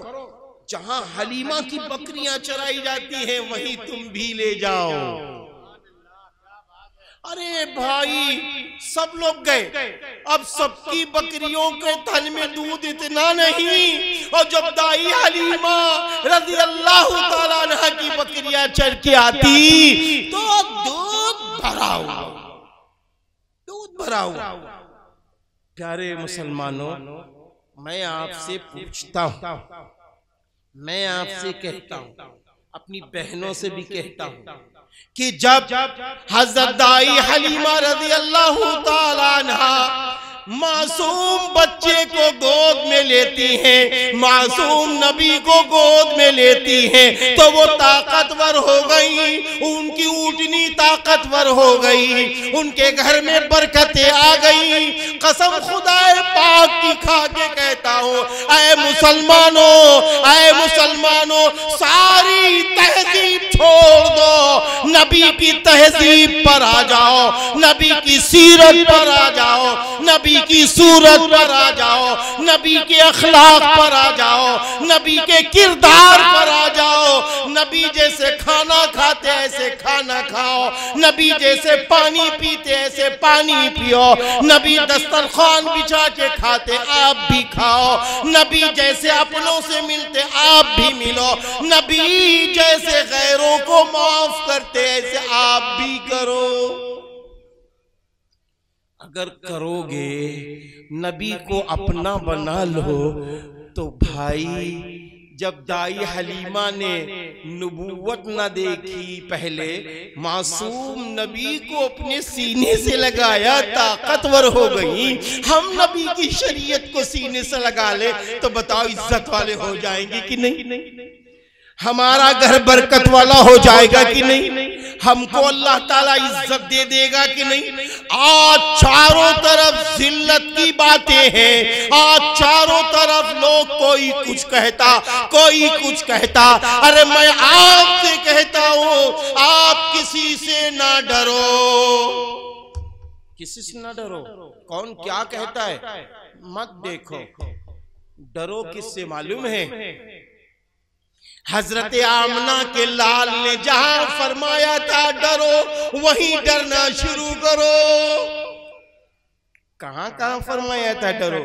S2: जहां हलीमा की बकरियां चराई जाती हैं वहीं तुम भी ले जाओ। अरे भाई, सब लोग गए। अब सबकी बकरियों के थन में दूध इतना नहीं, और जब दाई हलीमा रज़ी अल्लाह ताला अन्हा की बकरियां चर के आती तो दूध भरा हुआ, दूध भरा हुआ। प्यारे मुसलमानों, मैं आपसे पूछता हूं, मैं आपसे कहता हूं, अपनी बहनों से भी कहता हूं कि जब हज़रत दाई हलीमा रज़ी अल्लाह ताला अन्हा मासूम बच्चे को गोद में लेती हैं, मासूम नबी को गोद में लेती हैं, तो वो ताकतवर हो गई, उनकी ऊँटनी ताकतवर हो गई, उनके घर में बरकतें आ गई। कसम खुदाए पाक की खा के कहता हूँ, ऐ मुसलमानों, ऐ मुसलमानों, सारी तहजीब छोड़ दो, नबी की तहजीब पर आ जाओ, नबी की सीरत पर आ जाओ, नबी की सूरत पर आ जाओ, नबी के अखलाक पर आ जाओ, नबी के किरदार पर आ जाओ। नबी जैसे खाना खाते ऐसे खाना खाओ, नबी जैसे पानी पीते ऐसे पानी पियो, नबी दस्तरखान बिछा के खाते आप भी खाओ, नबी जैसे अपनों से मिलते आप भी मिलो, नबी जैसे गैरों को माफ करते ऐसे आप भी करो। अगर करोगे, नबी को अपना बना लो, तो भाई जब दाई हलीमा ने नबूवत न देखी, पहले मासूम नबी को अपने सीने से लगाया, ताकतवर हो गई। हम नबी की शरीयत को सीने से लगा ले तो बताओ इज्जत वाले हो जाएंगे कि नहीं? हमारा घर बरकत वाला हो जाएगा कि नहीं? हमको अल्लाह ताला इज्जत दे देगा कि नहीं? आज चारों तरफ जिल्लत की बातें हैं, आज चारों तरफ लोग कोई कुछ कहता, कोई कुछ कहता। अरे मैं आपसे कहता हूं, आप किसी से ना डरो, किसी से ना डरो। कौन क्या कहता है मत देखो, डरो किससे मालूम है? हजरत आमना के लाल ने जहां फरमाया था डरो, वहीं डरना शुरू करो। कहां कहां फरमाया था डरो?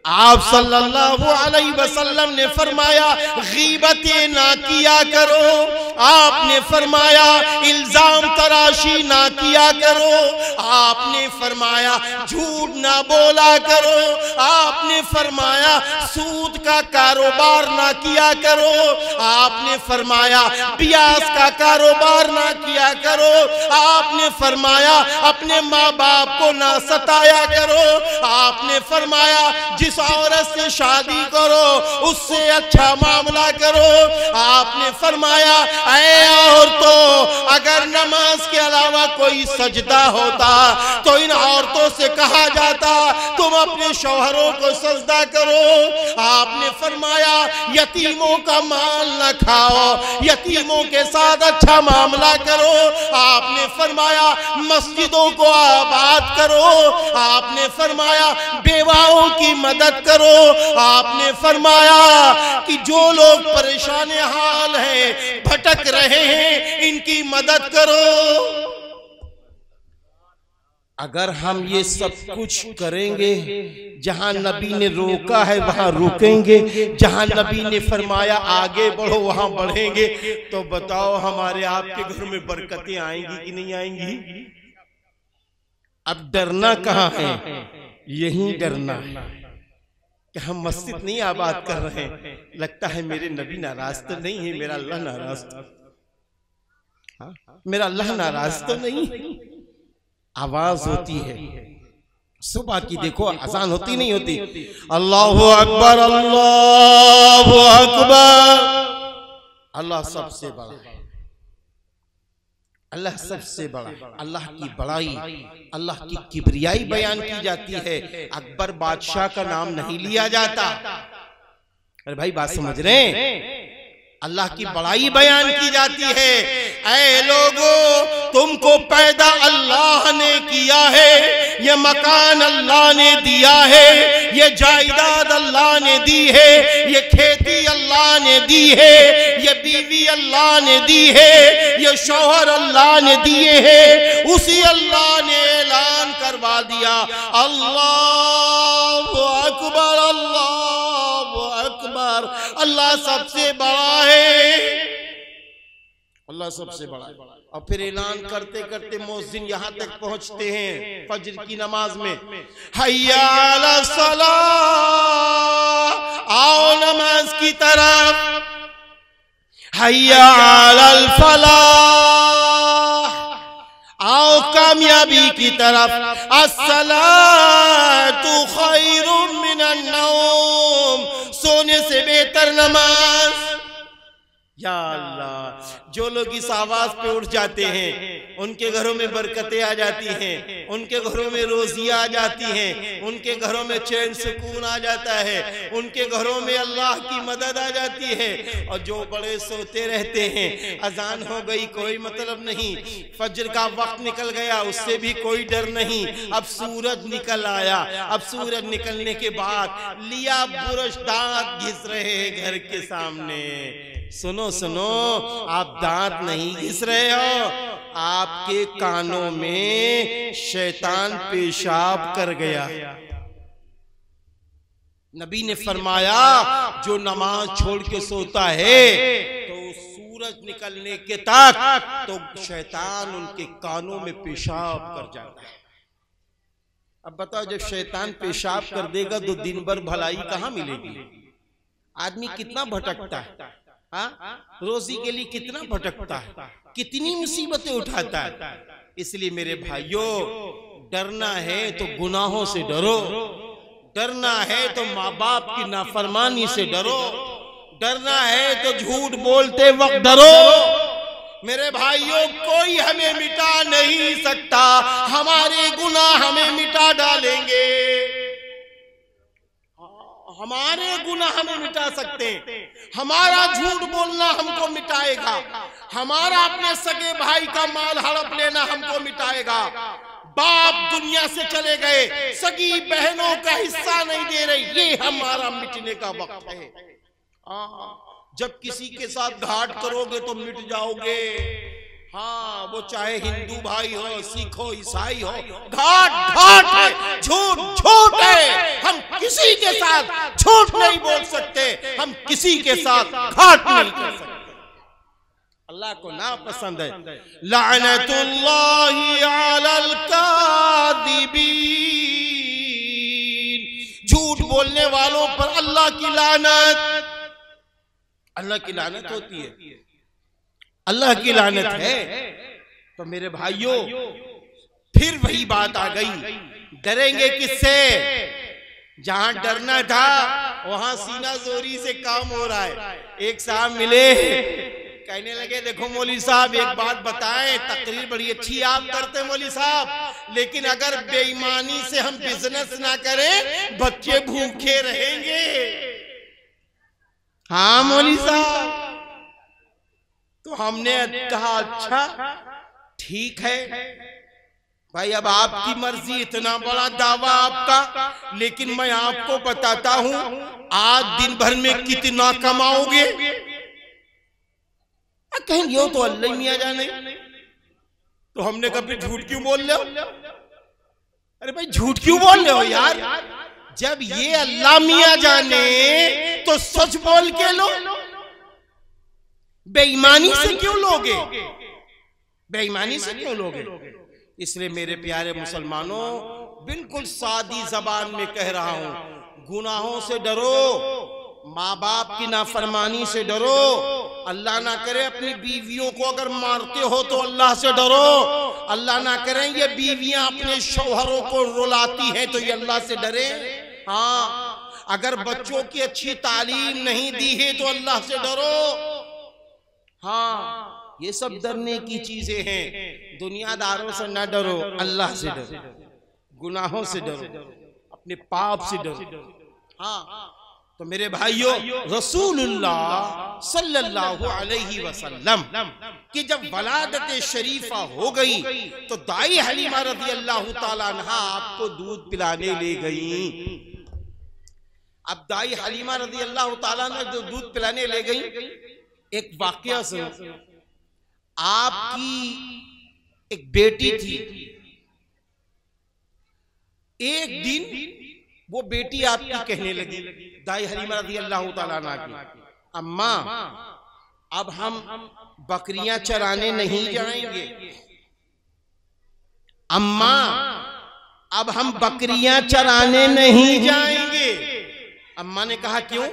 S2: आप सल्लल्लाहु अलैहि वसल्लम ने फरमाया गीबतें ना किया करो, आपने फरमाया इल्जाम तराशी ना किया करो, आपने फरमाया झूठ ना बोला करो, आपने फरमाया सूद का कारोबार ना किया करो, आपने फरमाया ब्याज का कारोबार ना किया करो, आपने फरमाया अपने माँ बाप को ना सताया करो, आपने फरमाया जिस औरत से शादी करो उससे अच्छा मामला करो, आपने फरमाया ऐ औरतों, अगर नमाज के अलावा कोई सजदा होता तो इन औरतों से कहा जाता तुम अपने शौहरों को सजदा करो। आपने फरमाया यतीमों का माल न खाओ, यतीमों के साथ अच्छा मामला करो। आपने फरमाया मस्जिदों को आबाद करो। आपने फरमाया बेवाओं की मदद करो। आपने फरमाया कि जो लोग परेशान हाल हैं, भटक रहे हैं, इनकी मदद करो। अगर हम ये सब कुछ करेंगे, जहां नबी ने रोका है वहां रुकेंगे, जहां नबी ने फरमाया आगे बढ़ो वहां बढ़ेंगे, तो बताओ हमारे आपके घर में बरकतें आएंगी कि नहीं आएंगी? अब डरना कहाँ है? यही डरना है कि हम मस्जिद नहीं आबाद कर रहे हैं, लगता है मेरे नबी नाराज तो नहीं है, मेरा अल्लाह नाराज तो, मेरा अल्लाह नाराज तो नहीं। आवाज होती है सुबह की, देखो अजान होती नहीं होती, अल्लाहु अकबर अल्लाहु अकबर। अल्लाह सबसे बड़ा है, अल्लाह सबसे बड़ा, अल्लाह की बड़ाई, अल्लाह की किबरियाई बयान की जाती है। अकबर बादशाह का नाम नहीं लिया जाता। अरे भाई बात समझ रहे हैं? अल्लाह की बड़ाई बयान की जाती है। ऐ लोगों, तुमको पैदा अल्लाह ने किया है, ये मकान अल्लाह ने दिया है, ये जायदाद अल्लाह ने दी है, ये खेती अल्लाह ने दी है, ये बीवी अल्लाह ने दी है, ये शौहर अल्लाह ने दिए हैं। उसी अल्लाह ने ऐलान करवा दिया अल्लाहु अकबर अल्लाहु अकबर, अल्लाह सबसे बड़ा है, अल्लाह सबसे बड़ा है। और फिर ऐलान करते करते मुअज्जिन यहाँ तक पहुंचते हैं फज्र की नमाज में, हय्या अला सलाह, आओ नमाज की तरफ, हय्या अलल फलाह, आओ कामयाबी की तरफ, अस्सलातु खैरुम मिनन नौम, सोने से बेहतर नमाज। या अल्लाह, जो लोग इस आवाज पे उठ जाते हैं उनके घरों में बरकतें आ जाती हैं, उनके घरों में रोजियां आ जाती हैं, उनके घरों में चैन सुकून आ जाता है, उनके घरों में अल्लाह की मदद आ जाती है। और जो बड़े सोते रहते हैं, अजान हो गई कोई मतलब नहीं, फज्र का वक्त निकल गया उससे भी कोई डर नहीं, अब सूरज निकल आया, अब सूरज निकलने के बाद लिया बुरश, दांत घिस रहे हैं घर के सामने। सुनो सुनो, आप दांत नहीं घिस रहे हो, आपके कानों में शैतान पेशाब कर गया। नबी ने फरमाया जो नमाज छोड़ के सोता है तो सूरज निकलने के तक तो शैतान उनके कानों में पेशाब कर जाता है। अब बताओ, जब शैतान पेशाब कर देगा तो दिन भर भलाई कहाँ मिलेगी? आदमी कितना भटकता है, हाँ, रोजी के लिए कितना भटकता है, कितनी मुसीबतें उठाता है। इसलिए मेरे भाइयों, डरना है तो गुनाहों से डरो, डरना है तो माँ बाप की नाफरमानी से डरो, डरना है तो झूठ बोलते वक्त डरो। मेरे भाइयों, कोई हमें मिटा नहीं सकता, हमारे गुनाह हमें मिटा डालेंगे, हमारे गुनाह हमें मिटा सकते हैं, हमारा झूठ बोलना हमको मिटाएगा, हमारा अपने सगे भाई का माल हड़प लेना हमको मिटाएगा। बाप दुनिया से चले गए, सगी बहनों का हिस्सा नहीं दे रही, ये हमारा मिटने का वक्त है। जब किसी के साथ घाट करोगे तो मिट जाओगे। हाँ, वो चाहे हिंदू भाई हो, सिख हो, ईसाई हो, घाट घाट है, झूठ झूठ है। हम किसी के साथ झूठ नहीं बोल सकते, हम किसी के साथ घाट नहीं कर सकते। अल्लाह को ना पसंद है। लानतुल्लाहि अलल कादिबीन, झूठ बोलने वालों पर अल्लाह की लानत, अल्लाह की लानत होती है, अल्लाह की लानत है। तो मेरे भाइयों, फिर वही बात आ गई, डरेंगे किससे? जहां डरना था वहां सीना जोरी से काम हो रहा है। एक साहब मिले, कहने लगे देखो मौलवी साहब एक बात बताएं, तकरीर बड़ी अच्छी आप करते हैं मौलवी साहब, लेकिन अगर बेईमानी से हम बिजनेस ना करें बच्चे भूखे रहेंगे। हाँ मौलवी साहब। तो हमने कहा अच्छा ठीक है भाई, अब आपकी मर्जी, इतना बड़ा दावा आपका, लेकिन मैं आपको बताता हूं आज दिन भर में कितना कमाओगे। कहेंगे यो तो अल्लाह ही मियां जाने। तो हमने कहा फिर झूठ क्यों बोल रहे हो? अरे भाई झूठ क्यों बोल रहे हो यार, जब ये अल्लाह मियां जाने तो सच बोल के लो, बेईमानी से क्यों लोगे, बेईमानी से क्यों लोगे? इसलिए मेरे प्यारे मुसलमानों, बिल्कुल सादी जबान में कह रहा हूं, गुनाहों से डरो, माँ बाप की नाफरमानी से डरो, अल्लाह ना करे अपनी बीवियों को अगर मारते हो तो अल्लाह से डरो, अल्लाह ना करे ये बीवियां अपने शौहरों को रुलाती हैं तो ये अल्लाह से डरे। हाँ, अगर बच्चों की अच्छी तालीम नहीं दी है तो अल्लाह से डरो। हाँ, ये सब डरने की चीजें हैं। दुनियादारों से ना डरो, अल्लाह से डरो, गुनाहों से डरो, अपने पाप से डरो। हाँ, तो मेरे भाइयों, रसूलुल्लाह सल्लल्लाहु अलैहि वसल्लम की जब वलादत शरीफा हो गई तो दाई हलीमा रज़ी अल्लाह ताला अन्हा आपको दूध पिलाने ले गई। अब दाई हलीमा रज़ी अल्लाह ताला ने जो दूध पिलाने ले गई, एक वाकया सुनो। आपकी एक बेटी थी, एक दिन वो बेटी आपकी कहने लगी, दाई हलीमा रज़ी अल्लाह ताला अन्हा की, अम्मा अब हम बकरियां चराने नहीं जाएंगे, अम्मा अब हम बकरियां चराने नहीं जाएंगे। अम्मा ने कहा क्यों?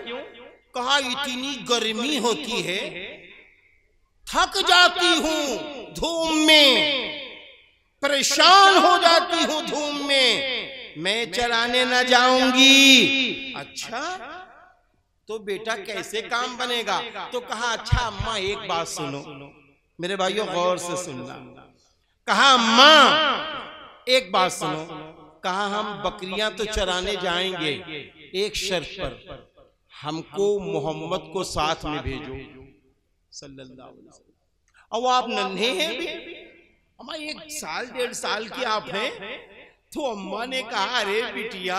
S2: कहा इतनी गर्मी होती है, थक जाती हूं धूम में, परेशान हो जाती हूं धूम में, मैं चराने न जाऊंगी। अच्छा, तो बेटा कैसे काम बनेगा? तो कहा अच्छा अम्मा एक बात सुनो, मेरे भाइयों गौर से सुनना। कहा अम्मा एक बात सुनो, कहा हम बकरियां तो चराने जाएंगे, एक शर्त पर, हमको मोहम्मद को साथ में भेजो सल्लल्लाहु अलैहि वसल्लम। अब आप नन्हे हैं भी, अम्मा 1 साल 1.5 साल की आप हैं। तो अम्मा ने कहा अरे बिटिया,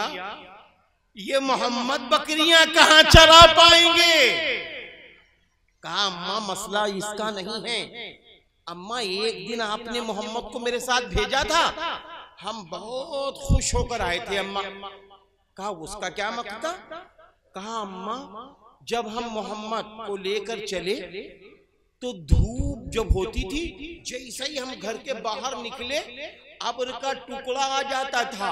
S2: ये मोहम्मद बकरियां कहां चरा पाएंगे? कहा अम्मा मसला इसका नहीं है, अम्मा एक दिन आपने मोहम्मद को मेरे साथ भेजा था, हम बहुत खुश होकर आए थे अम्मा। कहा उसका क्या मकसद? कहा अम्मा जब हम मोहम्मद को लेकर चले तो धूप जब होती थी, जैसे ही हम घर के बाहर निकले अब्र का टुकड़ा आ जाता था,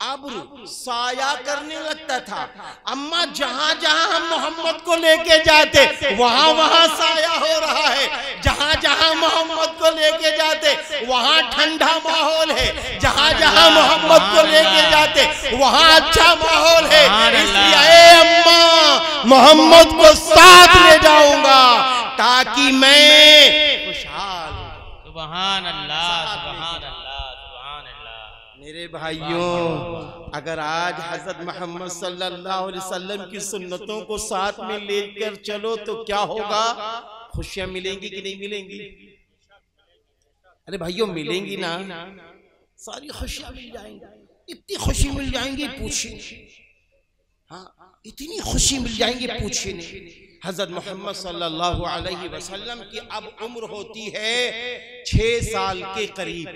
S2: अब्र साया करने लगता था। अम्मा जहां जहां हम मोहम्मद को लेके जाते वहां वहां साया हो रहा है, जहां जहां मोहम्मद को लेके जाते वहां ठंडा माहौल है, जहां जहां मोहम्मद को लेके जाते वहां अच्छा माहौल है। इसलिए अम्मा मोहम्मद को साथ ले जाऊंगा ताकि मैं खुशहाल।
S1: सुभान अल्लाह, सुभान अल्लाह, सुभान अल्लाह।
S2: मेरे भाइयों, अगर आज हजरत मोहम्मद सल्लल्लाहु अलैहि वसल्लम की सुन्नतों को साथ में लेकर चलो तो क्या होगा? खुशियां मिलेंगी कि नहीं मिलेंगी? अरे भाइयों मिलेंगी ना, सारी खुशियां मिल जाएंगी, इतनी खुशी मिल जाएंगी पूछिए। हाँ, इतनी खुशी मिल जाएंगी पूछिए नहीं। हजरत मोहम्मद सल्लल्लाहु अलैहि वसल्लम की अब उम्र होती है 6 साल के करीब।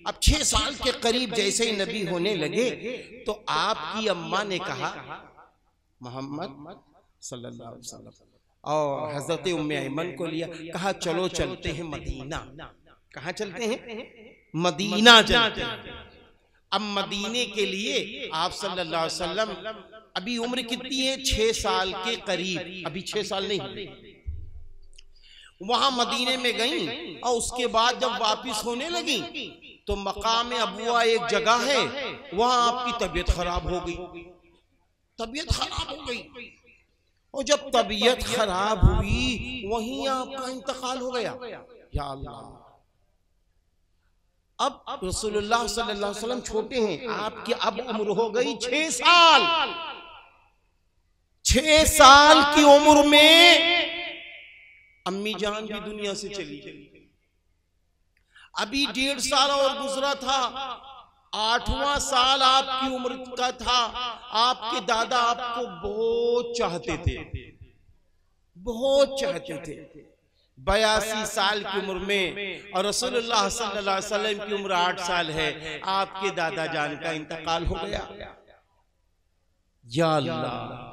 S2: अब 6 साल के करीब जैसे ही नबी होने लगे तो आपकी अम्मा ने कहा मोहम्मद सल्लल्लाहु अलैहि वसल्लम और हजरत उम्मे ऐमन को लिया, कहा चलो चलते हैं मदीना। कहाँ चलते हैं? मदीना चलते हैं। अब मदीने के लिए आप सल्लल्लाहु अलैहि वसल्लम अभी उम्र कितनी है? 6 साल के करीब, अभी 6 साल नहीं हुए। वहां मदीने में गई और उसके बाद जब वापिस होने लगी तो मकाम अबुआ एक जगह है, वहां आपकी तबीयत खराब हो गई, तबीयत खराब हो गई। और जब तबीयत खराब हुई वहीं आपका इंतकाल हो गया। या अल्लाह, अब रसूलुल्लाह सल्लल्लाहु अलैहि वसल्लम छोटे हैं, आपकी अब उम्र हो गई 6 साल। 6 साल की उम्र में अम्मी जान भी दुनिया से चली गई। अभी 1.5 साल और गुजरा था, 8वां साल आपकी उम्र का था। आपके दादा आपको बहुत चाहते थे, बहुत चाहते थे। 82 साल की उम्र में और रसूलुल्लाह सल्लल्लाहु अलैहि वसल्लम की उम्र 8 साल है, आपके दादा जान का इंतकाल हो गया। या अल्लाह,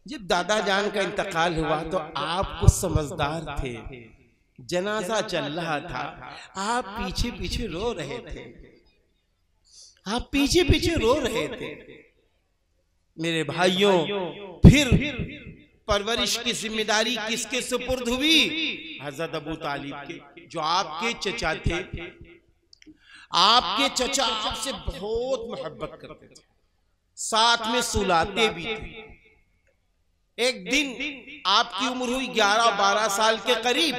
S2: जब दादा जान का इंतकाल हुआ तो आप कुछ समझदार थे, जनाजा चल रहा था, आप पीछे पीछे रो रहे थे, आप पीछे पीछे रो रहे थे। मेरे भाइयों, फिर परवरिश की जिम्मेदारी किसके सुपुर्द हुई? हजरत अबू तालिब के, जो आपके चचा थे। आपके चचा आपसे बहुत मोहब्बत करते थे, साथ में सुलाते भी थे। एक दिन आपकी उम्र हुई 11-12 साल के करीब,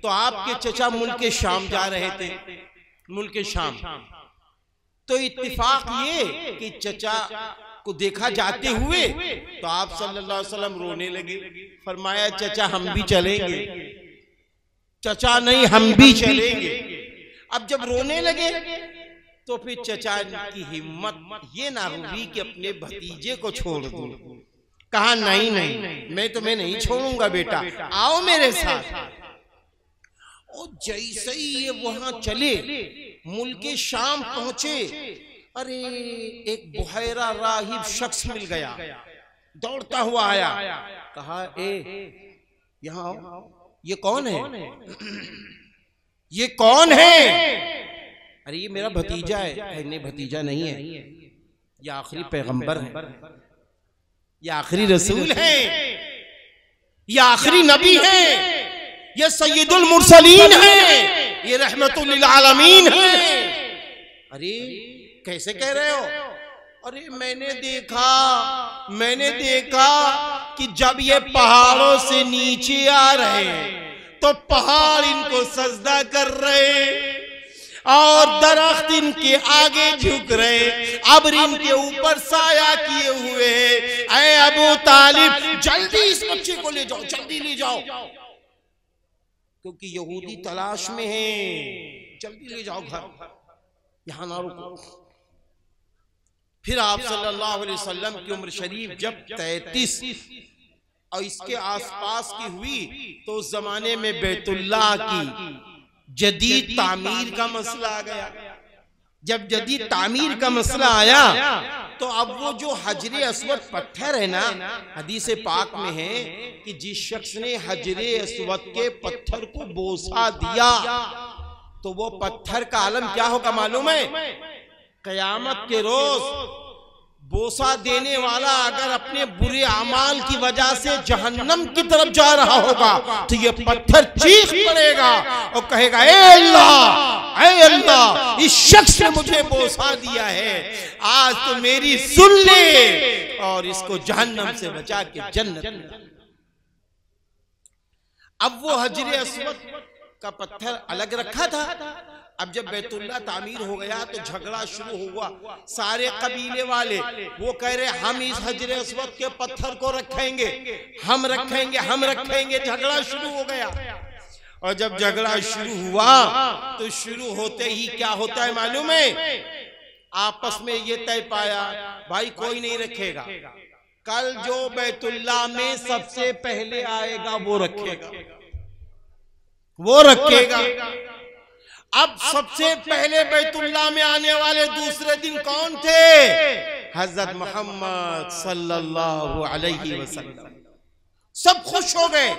S2: तो आपके चचा मुल्क शाम जा रहे थे, मुल्क शाम। तो इत्तेफाक ये कि चचा को देखा जाते हुए तो आप सल्लल्लाहु अलैहि वसल्लम रोने लगे। फरमाया, चचा हम भी चलेंगे। चचा नहीं, हम भी चलेंगे। अब जब रोने लगे तो फिर चचा की हिम्मत ये ना हुई कि अपने भतीजे को छोड़ दूं। कहा, नहीं नहीं, मैं तुम्हें नहीं छोड़ूंगा बेटा, आओ मेरे साथ। और जैसे ही ये वहां चले, मुल्क शाम पहुंचे, अरे एक बुहैरा राहिब शख्स मिल गया, दौड़ता हुआ आया। कहा, यहाँ आओ, ये कौन है? ये कौन है? अरे ये मेरा भतीजा है। नहीं, भतीजा नहीं है, ये आखिरी पैगंबर है, ये आखिरी रसूल है, ये आखिरी नबी है, ये सैयदुल मुरसलीन है, ये रहमतुल लिल आलमीन है। अरे कैसे कह रहे हो? अरे मैंने देखा कि जब ये पहाड़ों से नीचे आ रहे हैं तो पहाड़ इनको सजदा कर रहे और दरख्त इनके आगे झुक रहे, अब्र इनके ऊपर साया किए हुए। ऐ अबू तालिब, जल्दी इस बच्चे को ले जाओ, जल्दी ले जाओ, क्योंकि यहूदी तलाश में है, जल्दी ले जाओ घर, यहां ना रुको। फिर आप सल्लल्लाहु अलैहि वसल्लम की उम्र शरीफ जब 33 और इसके आसपास की हुई तो उस जमाने में बैतुल्लाह की जदीद तामीर का मसला आ गया। जब जदीद तामीर का मसला आया तो अब वो जो हजरे अस्वद पत्थर है ना, हदीस पाक में है कि जिस शख्स ने हजरे अस्वद के पत्थर को बोसा दिया तो वो पत्थर का आलम क्या होगा मालूम है? कयामत के रोज बोसा देने वाला अगर अपने बुरे अमाल की वजह से जहन्नम की तरफ जा रहा होगा तो ये पत्थर चीख पड़ेगा और कहेगा, ऐ अल्लाह, इस शख्स ने मुझे बोसा दिया है, आज तो मेरी सुन ले और इसको जहन्नम से बचा के जन्नत में। अब वो हजरे अस्वद का पत्थर अलग रखा था। अब जब बैतुल्लाह तामीर हो गया तो झगड़ा शुरू हुआ। सारे कबीले वाले वो कह रहे, हम इस हजरे अस्वद के पत्थर को रखेंगे, हम रखेंगे। झगड़ा शुरू हो गया। और जब झगड़ा शुरू हुआ तो शुरू होते ही क्या होता है मालूम है? आपस में ये तय पाया, भाई कोई नहीं रखेगा, कल जो बैतुल्लाह में सबसे पहले आएगा वो रखेगा। अब सबसे पहले बैतुल्लाह में आने वाले दूसरे दिन कौन थे? हजरत मोहम्मद सल्लल्लाहु अलैहि वसल्लम। सब खुश हो गए,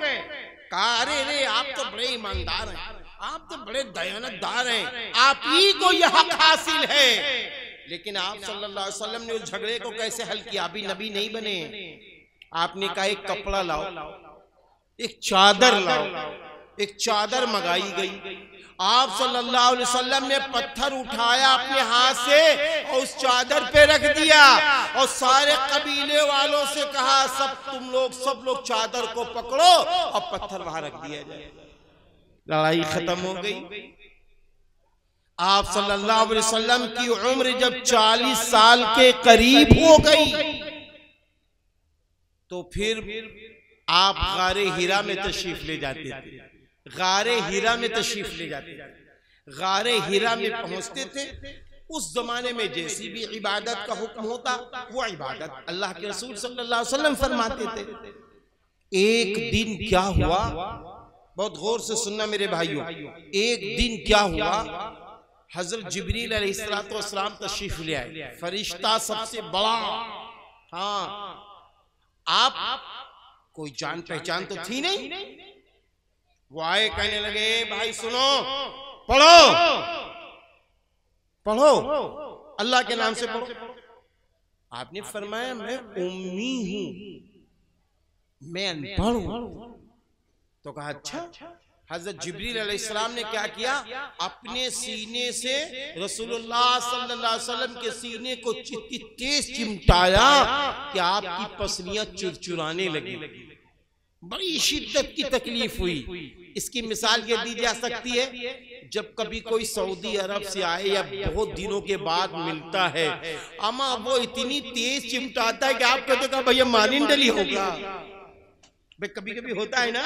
S2: कहा, अरे आप तो बड़े ईमानदार हैं, आप तो बड़े दयानतदार हैं, आप ही को यह हक हासिल है। लेकिन आप सल्लल्लाहु अलैहि वसल्लम ने उस झगड़े को कैसे हल किया? अभी नबी नहीं बने। आपने कहा, एक कपड़ा लाओ, एक चादर लाओ। एक चादर मंगाई गई आप सल्लल्लाहु अलैहि वसल्लम ने पत्थर उठाया अपने हाथ से और उस चादर पे रख दिया और सारे कबीले वालों से कहा, सब लोग चादर को पकड़ो और पत्थर वहां रख दिया जाए। लड़ाई खत्म हो गई। आप सल्लल्लाहु अलैहि वसल्लम की उम्र जब 40 साल के करीब हो गई तो फिर आप गारे हिरा में तशरीफ ले जाते थे। गारे हिरा में तशरीफ ले जाते थे। गारे हिरा में पहुंचते थे। उस जमाने में जैसी भी इबादत का हुक्म होता वो इबादत अल्लाह के रसूल सल्लल्लाहु अलैहि वसल्लम फरमाते थे। एक दिन क्या हुआ, बहुत गौर से सुनना मेरे भाइयों, एक दिन क्या हुआ, हजरत जिब्रील अलैहिस्सलाम तशरीफ ले आए। फरिश्ता सबसे बड़ा, हाँ, आप कोई जान पहचान तो थी नहीं। वो आए, कहने लगे, भाई सुनो, पढ़ो पढ़ो, अल्लाह के नाम से पढ़ो। आपने फरमाया मैं उम्मी हूं, मैं अनपढ़ हूं। तो कहा अच्छा। हजरत जिब्रील अलैहिस्सलाम ने क्या किया, अपने सीने से रसूलुल्लाह सल्लल्लाहु अलैहि वसल्लम के सीने को इतनी तेज चिमटाया कि आपकी पसलियां चुरचुराने लगी। बड़ी शिद्दत की तकलीफ हुई। इसकी मिसाल ये दी जा सकती है, जब कभी कोई सऊदी अरब से आए या बहुत दिनों के बाद मिलता है, अमा वो इतनी तेज चिमटाता है कि आप कहते हो भैया मारिन डली होगा। भाई कभी कभी होता है ना,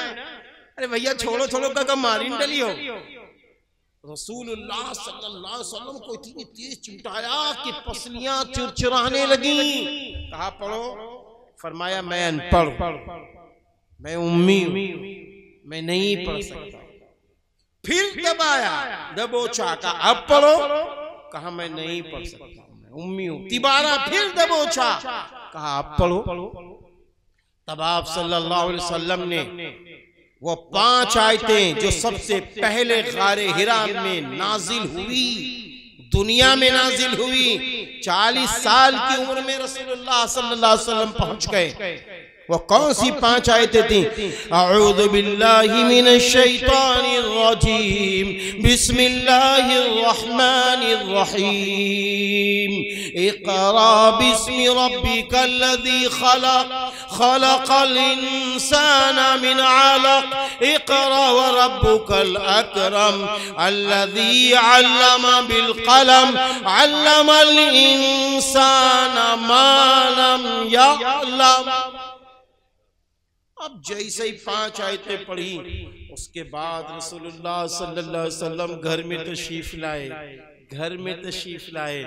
S2: अरे भैया छोड़ो छोड़ो का मारिन डली हो। रसूलुल्लाह सल्लल्लाहु अलैहि वसल्लम को इतनी तेज चिमटाया कि पसलियां चुरचुराने लगी। कहा पढ़ो, फरमाया मैं अनपढ़, मैं उम्मी हूं, मैं नहीं पढ़ सकता। फिर दबाया, दबोचा, का अब पढ़ो, कहा मैं नहीं पढ़ सकता, मैं उम्मी हूं। तिबारा फिर दबोचा, कहा अब पढ़ो। तब आप सल्लल्लाहु अलैहि वसल्लम ने वो 5 आयतें जो सबसे पहले गारे हिरा में नाजिल हुई, दुनिया में नाजिल हुई, 40 साल की उम्र में रसूलुल्लाह सल्लल्लाहु अलैहि वसल्लम पहुंच गए। वो कौन सी 5 आयतें थी? अऊज़ु बिल्लाहि मिनश शैतानिर रजीम, बिस्मिल्लाहिर रहमानिर रहीम, इक़रा बिस्मि रब्बिकल लज़ी खलक़, खलक़ल इंसाना मिन अलक़, इक़रा व रब्बुकल अकरम, अल्लज़ी अल्लमा बिल क़लम, अल्लमल इंसाना मा लम यअलम। अब जैसे ही 5 आयतें पढ़ी, उसके बाद रसूलुल्लाह सल्लल्लाहु अलैहि वसल्लम घर में तशरीफ लाए। घर में तशरीफ लाए,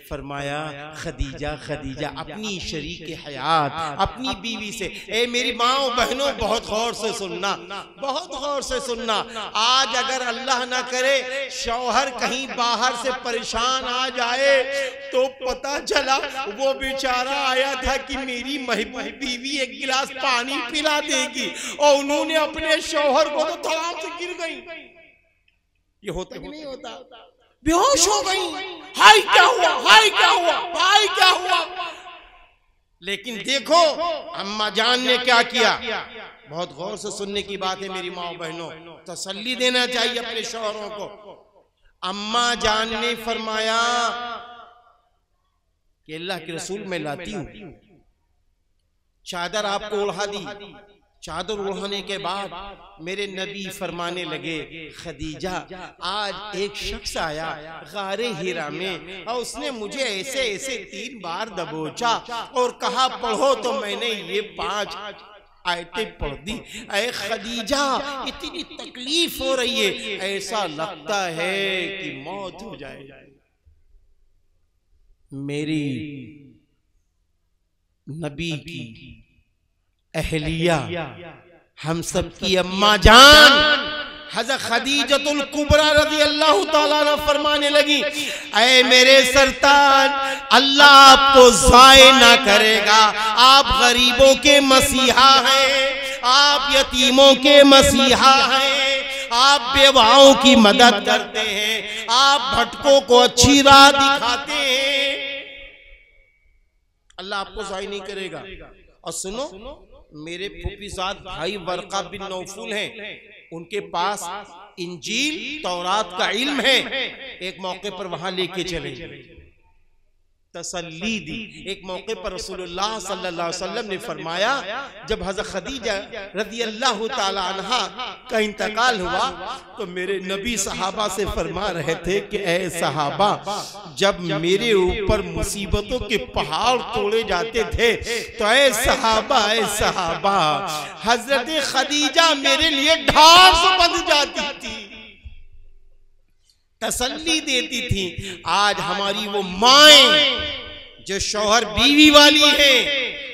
S2: फरमाया खदीजा खदीजा, अपनी शरीक हयात, अपनी बीवी से, ए मेरी माँ बहनों बहुत गौर से सुनना, बहुत गौर से सुनना। आज अगर अल्लाह ना करे शौहर कहीं बाहर से परेशान आ जाए तो पता चला वो बेचारा आया था कि मेरी महबूब बीवी एक गिलास पानी पिला देगी और उन्होंने अपने शौहर को तो धड़ाम से गिर गई। ये होता कि नहीं होता? बेहोश हो गई, हाय क्या हुआ, हाय क्या हुआ, हाय क्या हुआ। लेकिन देखो अम्मा जान ने क्या किया। बहुत गौर से सुनने की बात है मेरी माँ बहनों, तसल्ली देना चाहिए अपने शौहरों को। अम्मा जान ने फरमाया कि अल्लाह के रसूल मैं लाती हूं, चादर आपको ओढ़ा दी। चादर ओढ़ाने के बाद मेरे नबी फरमाने लगे, खदीजा आज एक शख्स आया गारे हिरा में और उसने मुझे ऐसे ऐसे 3 बार दबोचा और कहा पढ़ो, तो मैंने ये 5 आयतें पढ़ दी। ऐ खदीजा इतनी तकलीफ हो रही है, ऐसा लगता है कि मौत हो जाए। मेरी नबी की अहलिया, हम सब की अम्मा जान हज़रत खदीजतुल कुबरा रज़ी अल्लाह ताला अन्हा फरमाने लगी, ऐ मेरे सरताज, अल्लाह आपको ज़ाय ना करेगा। आप गरीबों के मसीहा हैं, आप यतीमों के मसीहा हैं, आप बेवाओं की मदद करते हैं, आप भटकों को अच्छी राह दिखाते हैं। अल्लाह आपको ज़ाय नहीं करेगा। और सुनो, मेरे फूफीजाद भाई वर्का बिन नौफल हैं, उनके पास इंजील तौरात का इल्म है। एक मौके पर वहां लेके चले, तसल्ली दी। एक मौके पर रसूलुल्लाह सल्लल्लाहु अलैहि वसल्लम ने फरमाया, जब हज़रत खदीजा रज़ियल्लाहु ताला अन्हा का इंतकाल हुआ तो मेरे नबी सहाबा से फरमा रहे थे कि ए सहाबा, जब मेरे ऊपर मुसीबतों के पहाड़ तोड़े जाते थे तो ए सहाबा हजरत खदीजा मेरे लिए ढाल बन जाती थी, तसल्ली देती थी। आज हमारी वो माएं जो शौहर बीवी वाली है,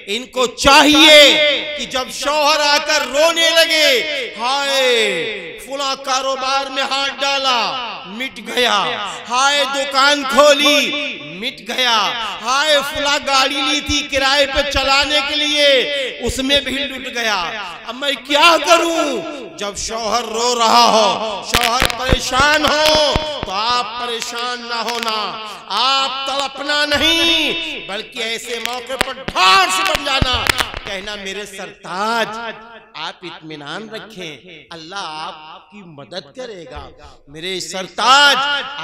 S2: इनको चाहिए कि जब शौहर आकर रोने लगे, हाय फुला कारोबार में हाथ डाला मिट गया, हाय दुकान खोली मिट गया, हाय फुला गाड़ी ली थी किराए पे चलाने के लिए उसमें भी लुट गया, अब मैं क्या करूं। जब शौहर रो रहा हो, शौहर परेशान हो, तो आप परेशान ना होना, आप तड़पना नहीं, बल्कि ऐसे मौके पर ढाल से बन जाना, कहना मेरे सरताज आप इत्मीनान रखें, अल्लाह आपकी मदद करेगा, मेरे सरताज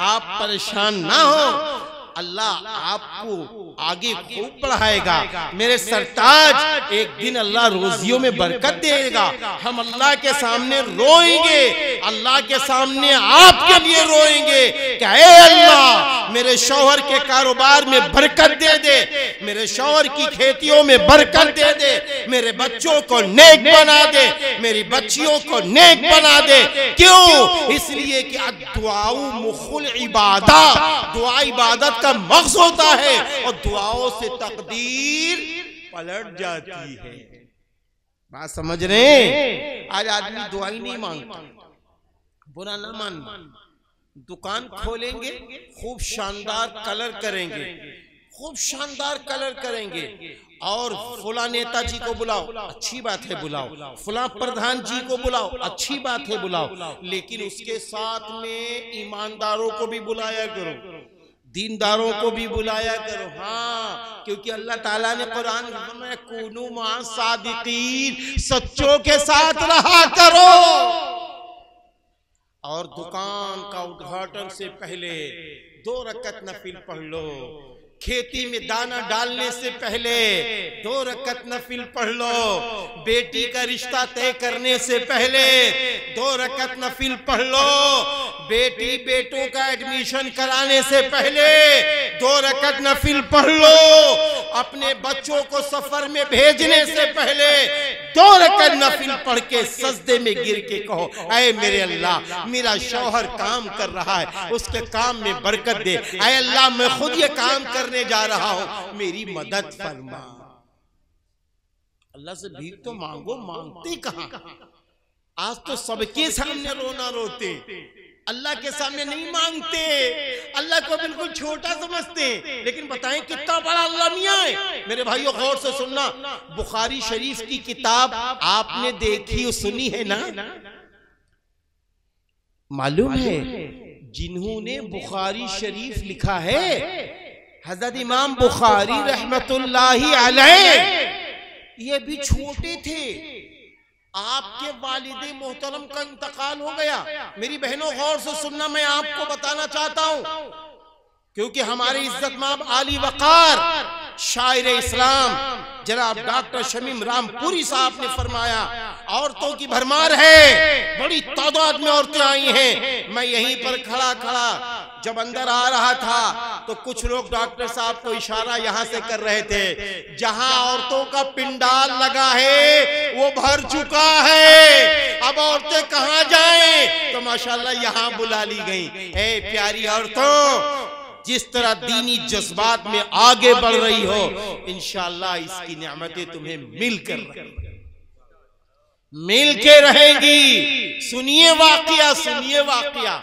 S2: आप परेशान ना हो, अल्लाह आपको आगे खूब बढ़ाएगा, मेरे सरताज एक दिन अल्लाह रोजियों में बरकत देगा। हम अल्लाह के सामने रोएंगे, अल्लाह के सामने आपके लिए रोएंगे कि ऐ अल्लाह मेरे शौहर के कारोबार में बरकत दे दे, मेरे शौहर की खेतियों में बरकत दे दे, मेरे बच्चों को नेक बना दे, मेरी बच्चियों को नेक बना दे। क्यों? इसलिए कि दुआउ मुखुल इबादा, दुआ इबादत का मक्सद होता है और दुआओं से तकदीर पलट जाती है। बात समझ रहे हैं? आज आदमी दुआ ही नहीं मांगता, बुरा ना मानना, दुकान खोलेंगे खूब शानदार कलर करेंगे, खूब शानदार कलर करेंगे, और फुला नेताजी को बुलाओ, अच्छी बात है बुलाओ, फुला प्रधान जी को बुलाओ, अच्छी बात है बुलाओ, लेकिन उसके साथ में ईमानदारों को भी बुलाया करो, दीनदारों को भी बुलाया करो। हाँ, क्योंकि अल्लाह ताला ने कुरान में कुनू मा सादिकीन, सच्चों के साथ रहा करो। और दुकान का उद्घाटन से पहले 2 रकत नफिल पढ़ लो, खेती में दाना डालने से पहले 2 रकत नफिल पढ़ लो, बेटी का रिश्ता तय करने से पहले 2 रकत नफिल पढ़ लो, बेटी बेटों का एडमिशन कराने से पहले 2 रकत नफिल पढ़ लो, अपने बच्चों को सफर में भेजने से पहले 2 रकत नफिल पढ़ के सजदे में गिर के कहो, ऐ मेरे अल्लाह मेरा शौहर काम कर रहा है, उसके काम में बरकत दे, ऐ अल्लाह मैं खुद ये काम करने जा रहा हूं, मेरी मदद फरमा। अल्लाह से भीख तो मांगो, मांगते कहां? आज तो सबके सामने रोना रोते, अल्लाह के सामने नहीं मांगते, अल्लाह को बिल्कुल छोटा समझते। लेकिन बताएं कितना बड़ा अल्लाह मियां है। मेरे भाइयों गौर से सुनना, बुखारी शरीफ की किताब आपने देखी सुनी है ना? मालूम है जिन्होंने बुखारी शरीफ लिखा है हजरत इमाम बुखारी रहमतुल्लाहि अलैह, ये भी छोटे थे, आपके वालिद मोहतरम का इंतकाल हो गया। मेरी बहनों गौर से सुनना, मैं आपको बताना चाहता हूं, क्योंकि हमारे इज्जतमाब आली वकार शायर इस्लाम जनाब डॉक्टर शमीम रामपुरी साहब ने फरमाया, औरतों की भरमार है, बड़ी तादाद में औरतें आई हैं। मैं यहीं पर खड़ा खड़ा जब अंदर आ रहा था तो कुछ लोग डॉक्टर साहब को इशारा यहां से कर रहे थे, जहां औरतों का पिंडाल लगा है वो भर चुका है, अब औरतें कहां जाएं? तो माशाल्लाह यहां बुला ली गई। ए प्यारी औरतों, जिस तरह दीनी जज्बात में आगे बढ़ रही हो, इंशाअल्लाह इसकी नेमतें तुम्हें मिल के रहेंगी। सुनिए वाकया, सुनिए वाकया।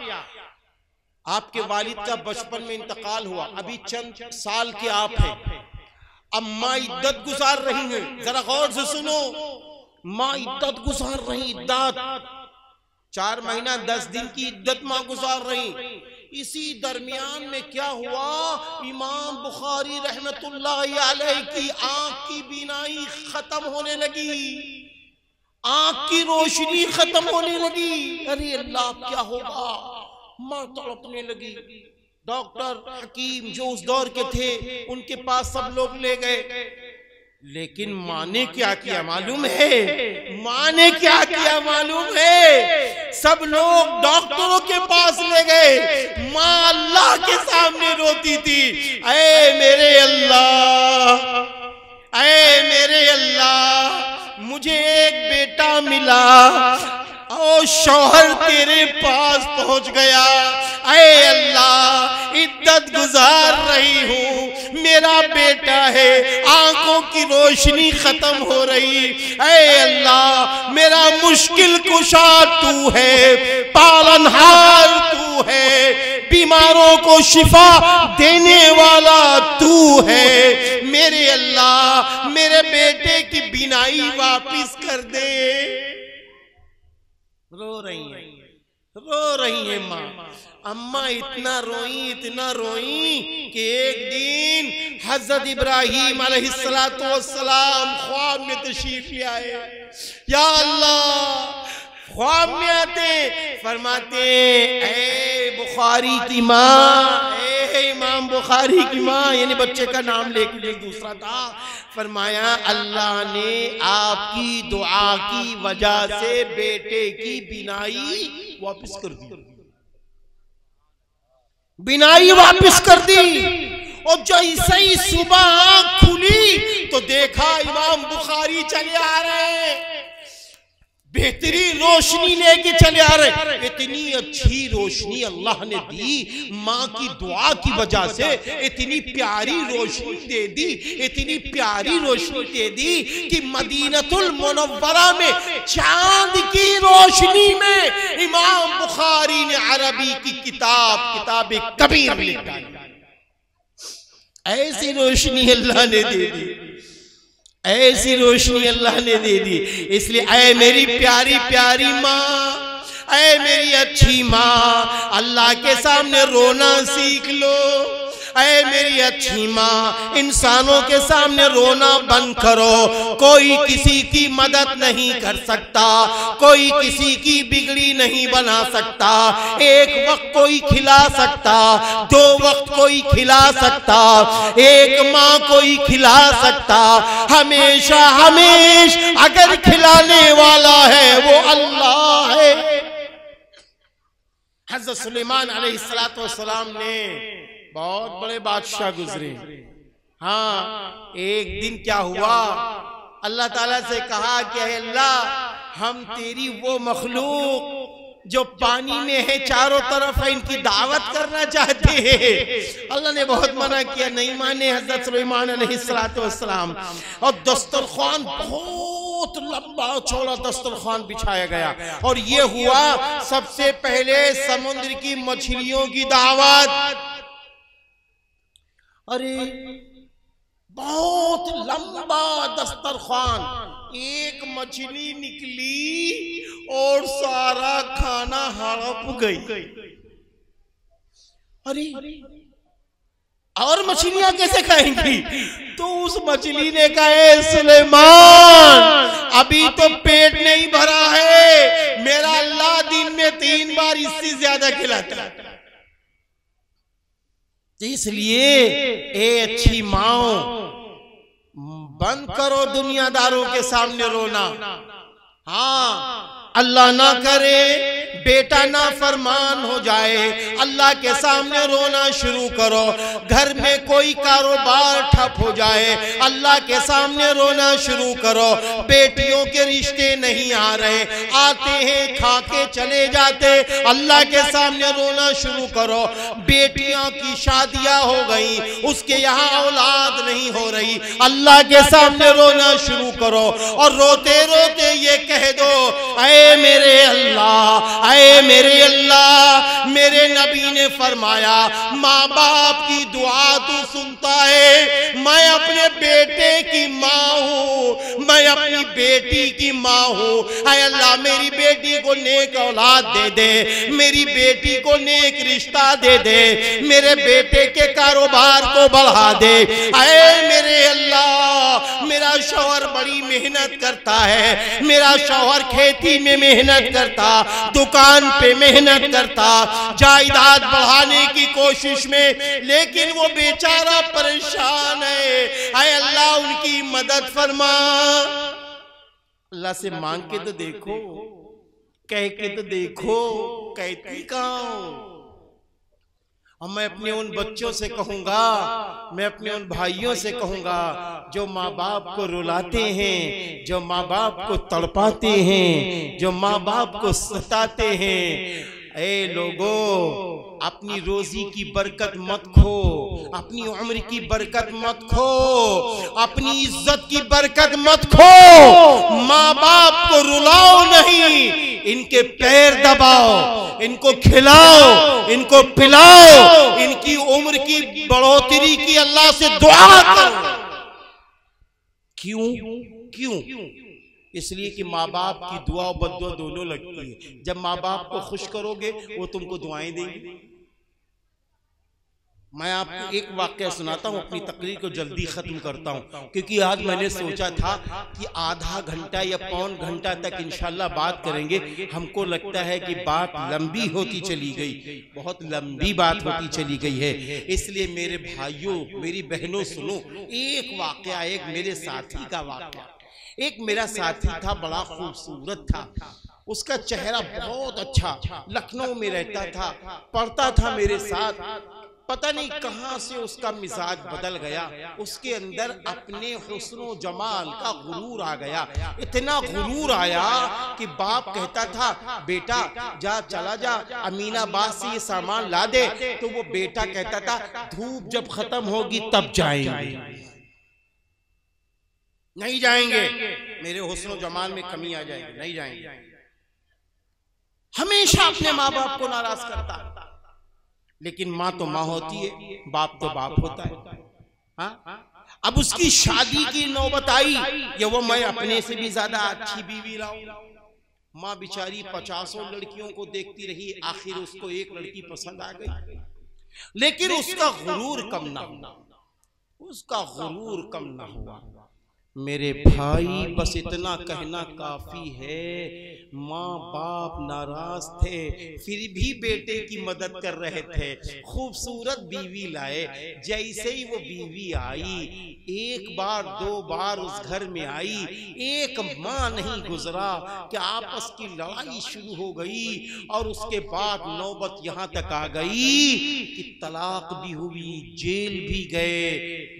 S2: आपके वालिद का बचपन में इंतकाल हुआ, अभी चंद साल के आप हैं, अब माँ इद्दत गुजार रही हैं। जरा गौर से सुनो, माँ इद्दत गुजार रही, इद्दत 4 महीना 10 दिन की इद्दत माँ गुजार रही। इसी दरमियान में क्या हुआ, इमाम बुखारी रहमतुल्लाहि अलैह की आंख की बीनाई खत्म होने लगी। आंख की रोशनी खत्म होने लगी। अरे अल्लाह क्या होगा, माँ तड़पने लगी। डॉक्टर हकीम जो उस दौर के थे उनके पास सब लोग ले गए, लेकिन माँ ने क्या किया मालूम है? माँ ने क्या किया मालूम है? सब लोग डॉक्टरों के पास ले गए, माँ अल्लाह के सामने रोती थी, ऐ मेरे अल्लाह, ऐ मेरे अल्लाह, मुझे एक बेटा मिला और शौहर तेरे पास पहुंच गया। ऐ अल्लाह, इद्दत गुजार रही हूँ, मेरा बेटा है, आंखों की रोशनी खत्म हो रही। ऐ अल्लाह, मेरा मुश्किल कुशा तू है, पालनहार तू है, बीमारों को शिफा देने वाला तू है। मेरे अल्लाह, मेरे बेटे की बीनाई वापिस कर दे। रो रही है माँ। अम्मा इतना रोई कि एक दिन हजरत इब्राहीम अलैहिस्सलातु वस्सलाम ख्वाब में तशरीफ ले आए। या अल्लाह, ख्वाब में आते फरमाते, ऐ बुखारी की माँ, ऐ इमाम बुखारी की माँ, यानी बच्चे का नाम लेके दूसरा था। फरमाया अल्लाह ने आपकी दुआ की वजह से बेटे की बीनाई वापस कर दी, बीनाई वापस कर दी। और जैसे ही सुबह आंख खुली तो देखा इमाम बुखारी चले आ रहे हैं, बेहतरीन रोशनी लेके चले आ रहे। इतनी अच्छी रोशनी अल्लाह ने दी, माँ की दुआ की वजह से इतनी प्यारी रोशनी दे दी, इतनी प्यारी रोशनी दे दी कि मदीनतुल मुनव्वरा में चांद की रोशनी में इमाम बुखारी ने अरबी की किताब कबीर लिखा। ऐसी रोशनी अल्लाह ने दे दी, ऐसी रोशनी अल्लाह ने दे दी। इसलिए ऐ मेरी प्यारी प्यारी माँ, ऐ मेरी अच्छी माँ, अल्लाह के सामने रोना सीख लो। ऐ मेरी अच्छी माँ, इंसानों के सामने रोना बंद करो। कोई किसी की मदद नहीं कर सकता, कोई किसी की बिगड़ी नहीं बना सकता। एक वक्त कोई खिला सकता, दो वक्त कोई खिला सकता, एक माँ कोई खिला सकता, हमेशा अगर खिलाने वाला है वो अल्लाह है। हज़रत सुलेमान अलैहिस्सलातु वस्सलाम ने बहुत बड़े बादशाह गुजरे। हाँ, एक दिन क्या हुआ, अल्लाह ताला से कहा कि अल्लाह, हम तेरी वो मखलूक जो पानी में है, चारों तरफ है, इनकी दावत करना चाहते हैं। अल्लाह ने बहुत मना किया, नहीं माने हज़रत सुलेमान अलैहिस्सलातु वस्सलाम। और दस्तरखान, बहुत लंबा चौड़ा दस्तरखान बिछाया गया और ये हुआ सबसे पहले समुद्र की मछलियों की दावत। अरे बहुत लंबा दस्तरखान, एक मछली निकली और सारा खाना हड़प गई। अरे और मछलियां कैसे खाएंगी? तो उस मछली ने कहा, सुलेमान, अभी तो पेट नहीं भरा है, मेरा अल्लाह दिन में 3 बार इससे ज्यादा खिलाता है। इसलिए ए अच्छी माओ, बंद करो दुनियादारों के सामने रोना। हाँ, अल्लाह ना करे बेटा ना फरमान हो जाए, अल्लाह के सामने रोना शुरू करो। घर में कोई कारोबार ठप हो जाए, अल्लाह के सामने रोना शुरू करो। बेटियों के रिश्ते नहीं आ रहे, आते हैं खा के चले जाते, अल्लाह के सामने रोना शुरू करो। बेटियों की शादियां हो गई, उसके यहाँ औलाद नहीं हो रही, अल्लाह के सामने रोना शुरू करो और रोते रोते ये कह दो, ऐ मेरे अल्लाह, ऐ मेरे अल्लाह, मेरे नबी ने फरमाया, माँ बाप की दुआ तू सुनता है, मैं अपने बेटे की माँ हूँ, मैं अपनी बेटी की माँ हूँ। ऐ अल्लाह, मेरी बेटी को नेक औलाद दे दे, मेरी बेटी को नेक रिश्ता दे दे, मेरे बेटे के कारोबार को बढ़ा दे। ऐ मेरे अल्लाह, मेरा मेरा शौहर बड़ी मेहनत करता है, मेरा शौहर खेती में मेहनत करता, दुकान पे मेहनत करता, जायदाद बढ़ाने की कोशिश में, लेकिन वो बेचारा परेशान है। आए अल्लाह उनकी मदद फरमा। अल्लाह से मांग के तो देखो, कह के तो देखो, कहती कहाँ। और मैं अपने उन बच्चों से कहूंगा, मैं अपने उन भाइयों से कहूंगा जो माँ बाप को रुलाते हैं, जो माँ बाप को तड़पाते हैं, जो माँ बाप को सताते हैं, ए लोगों, अपनी रोजी की बरकत मत खो, अपनी उम्र की बरकत मत खो, अपनी इज्जत की बरकत मत खो। माँ बाप को रुलाओ नहीं, इनके पैर दबाओ, इनको खिलाओ, इनको पिलाओ, इनकी उम्र की बढ़ोतरी की अल्लाह से दुआ करो। क्यों? क्यों? इसलिए कि माँ बाप की दुआ और बद्दुआ दोनों लगती है। जब माँ बाप को खुश करोगे वो तुमको दुआएं देंगे। मैं आपको एक वाकया सुनाता हूँ, अपनी तकरीर को जल्दी खत्म करता हूँ, क्योंकि आज मैंने सोचा था कि आधा घंटा या पौन घंटा तक इंशाल्लाह बात करेंगे। हमको लगता है कि बात लंबी होती चली गई, बहुत लंबी बात होती चली गई है। इसलिए मेरे भाइयों, मेरी बहनों, सुनो एक वाकया, एक मेरे साथी का वाकया। एक मेरा साथी था, बड़ा खूबसूरत था, उसका चेहरा बहुत अच्छा, लखनऊ में रहता था, पढ़ता था मेरे साथ। पता नहीं कहां से उसका मिजाज बदल गया, उसके अंदर अपने हुस्न जमाल का गुरूर आ गया। इतना गुरूर आया कि बाप कहता था, बेटा जा, चला जा, अमीनाबाद से ये सामान ला दे। तो वो बेटा कहता था, धूप जब खत्म होगी तब जाएंगे। नहीं जाएंगे, मेरे हुस्न जमाल में कमी आ जाएगी, नहीं जाएंगे। हमेशा अपने माँ बाप को नाराज करता। लेकिन माँ तो माँ होती है, बाप तो बाप होता है। हाँ? अब उसकी शादी की नौबत आई, ये वो मैं अपने से भी ज्यादा अच्छी बीवी लाऊं। माँ बेचारी 50 लड़कियों को देखती रही, आखिर उसको एक लड़की पसंद आ गई। लेकिन उसका गुरूर कम ना हुआ, उसका गुरूर कम ना हुआ। मेरे भाई, बस इतना कहना काफी है, माँ बाप नाराज थे, फिर भी बेटे की मदद कर रहे थे। खूबसूरत बीवी लाए। जैसे ही वो बीवी आई, एक बार दो बार उस घर में आई, एक माह नहीं गुजरा कि आपस की लड़ाई शुरू हो गई। और उसके बाद नौबत यहाँ तक आ गई कि तलाक भी हुई, जेल भी गए,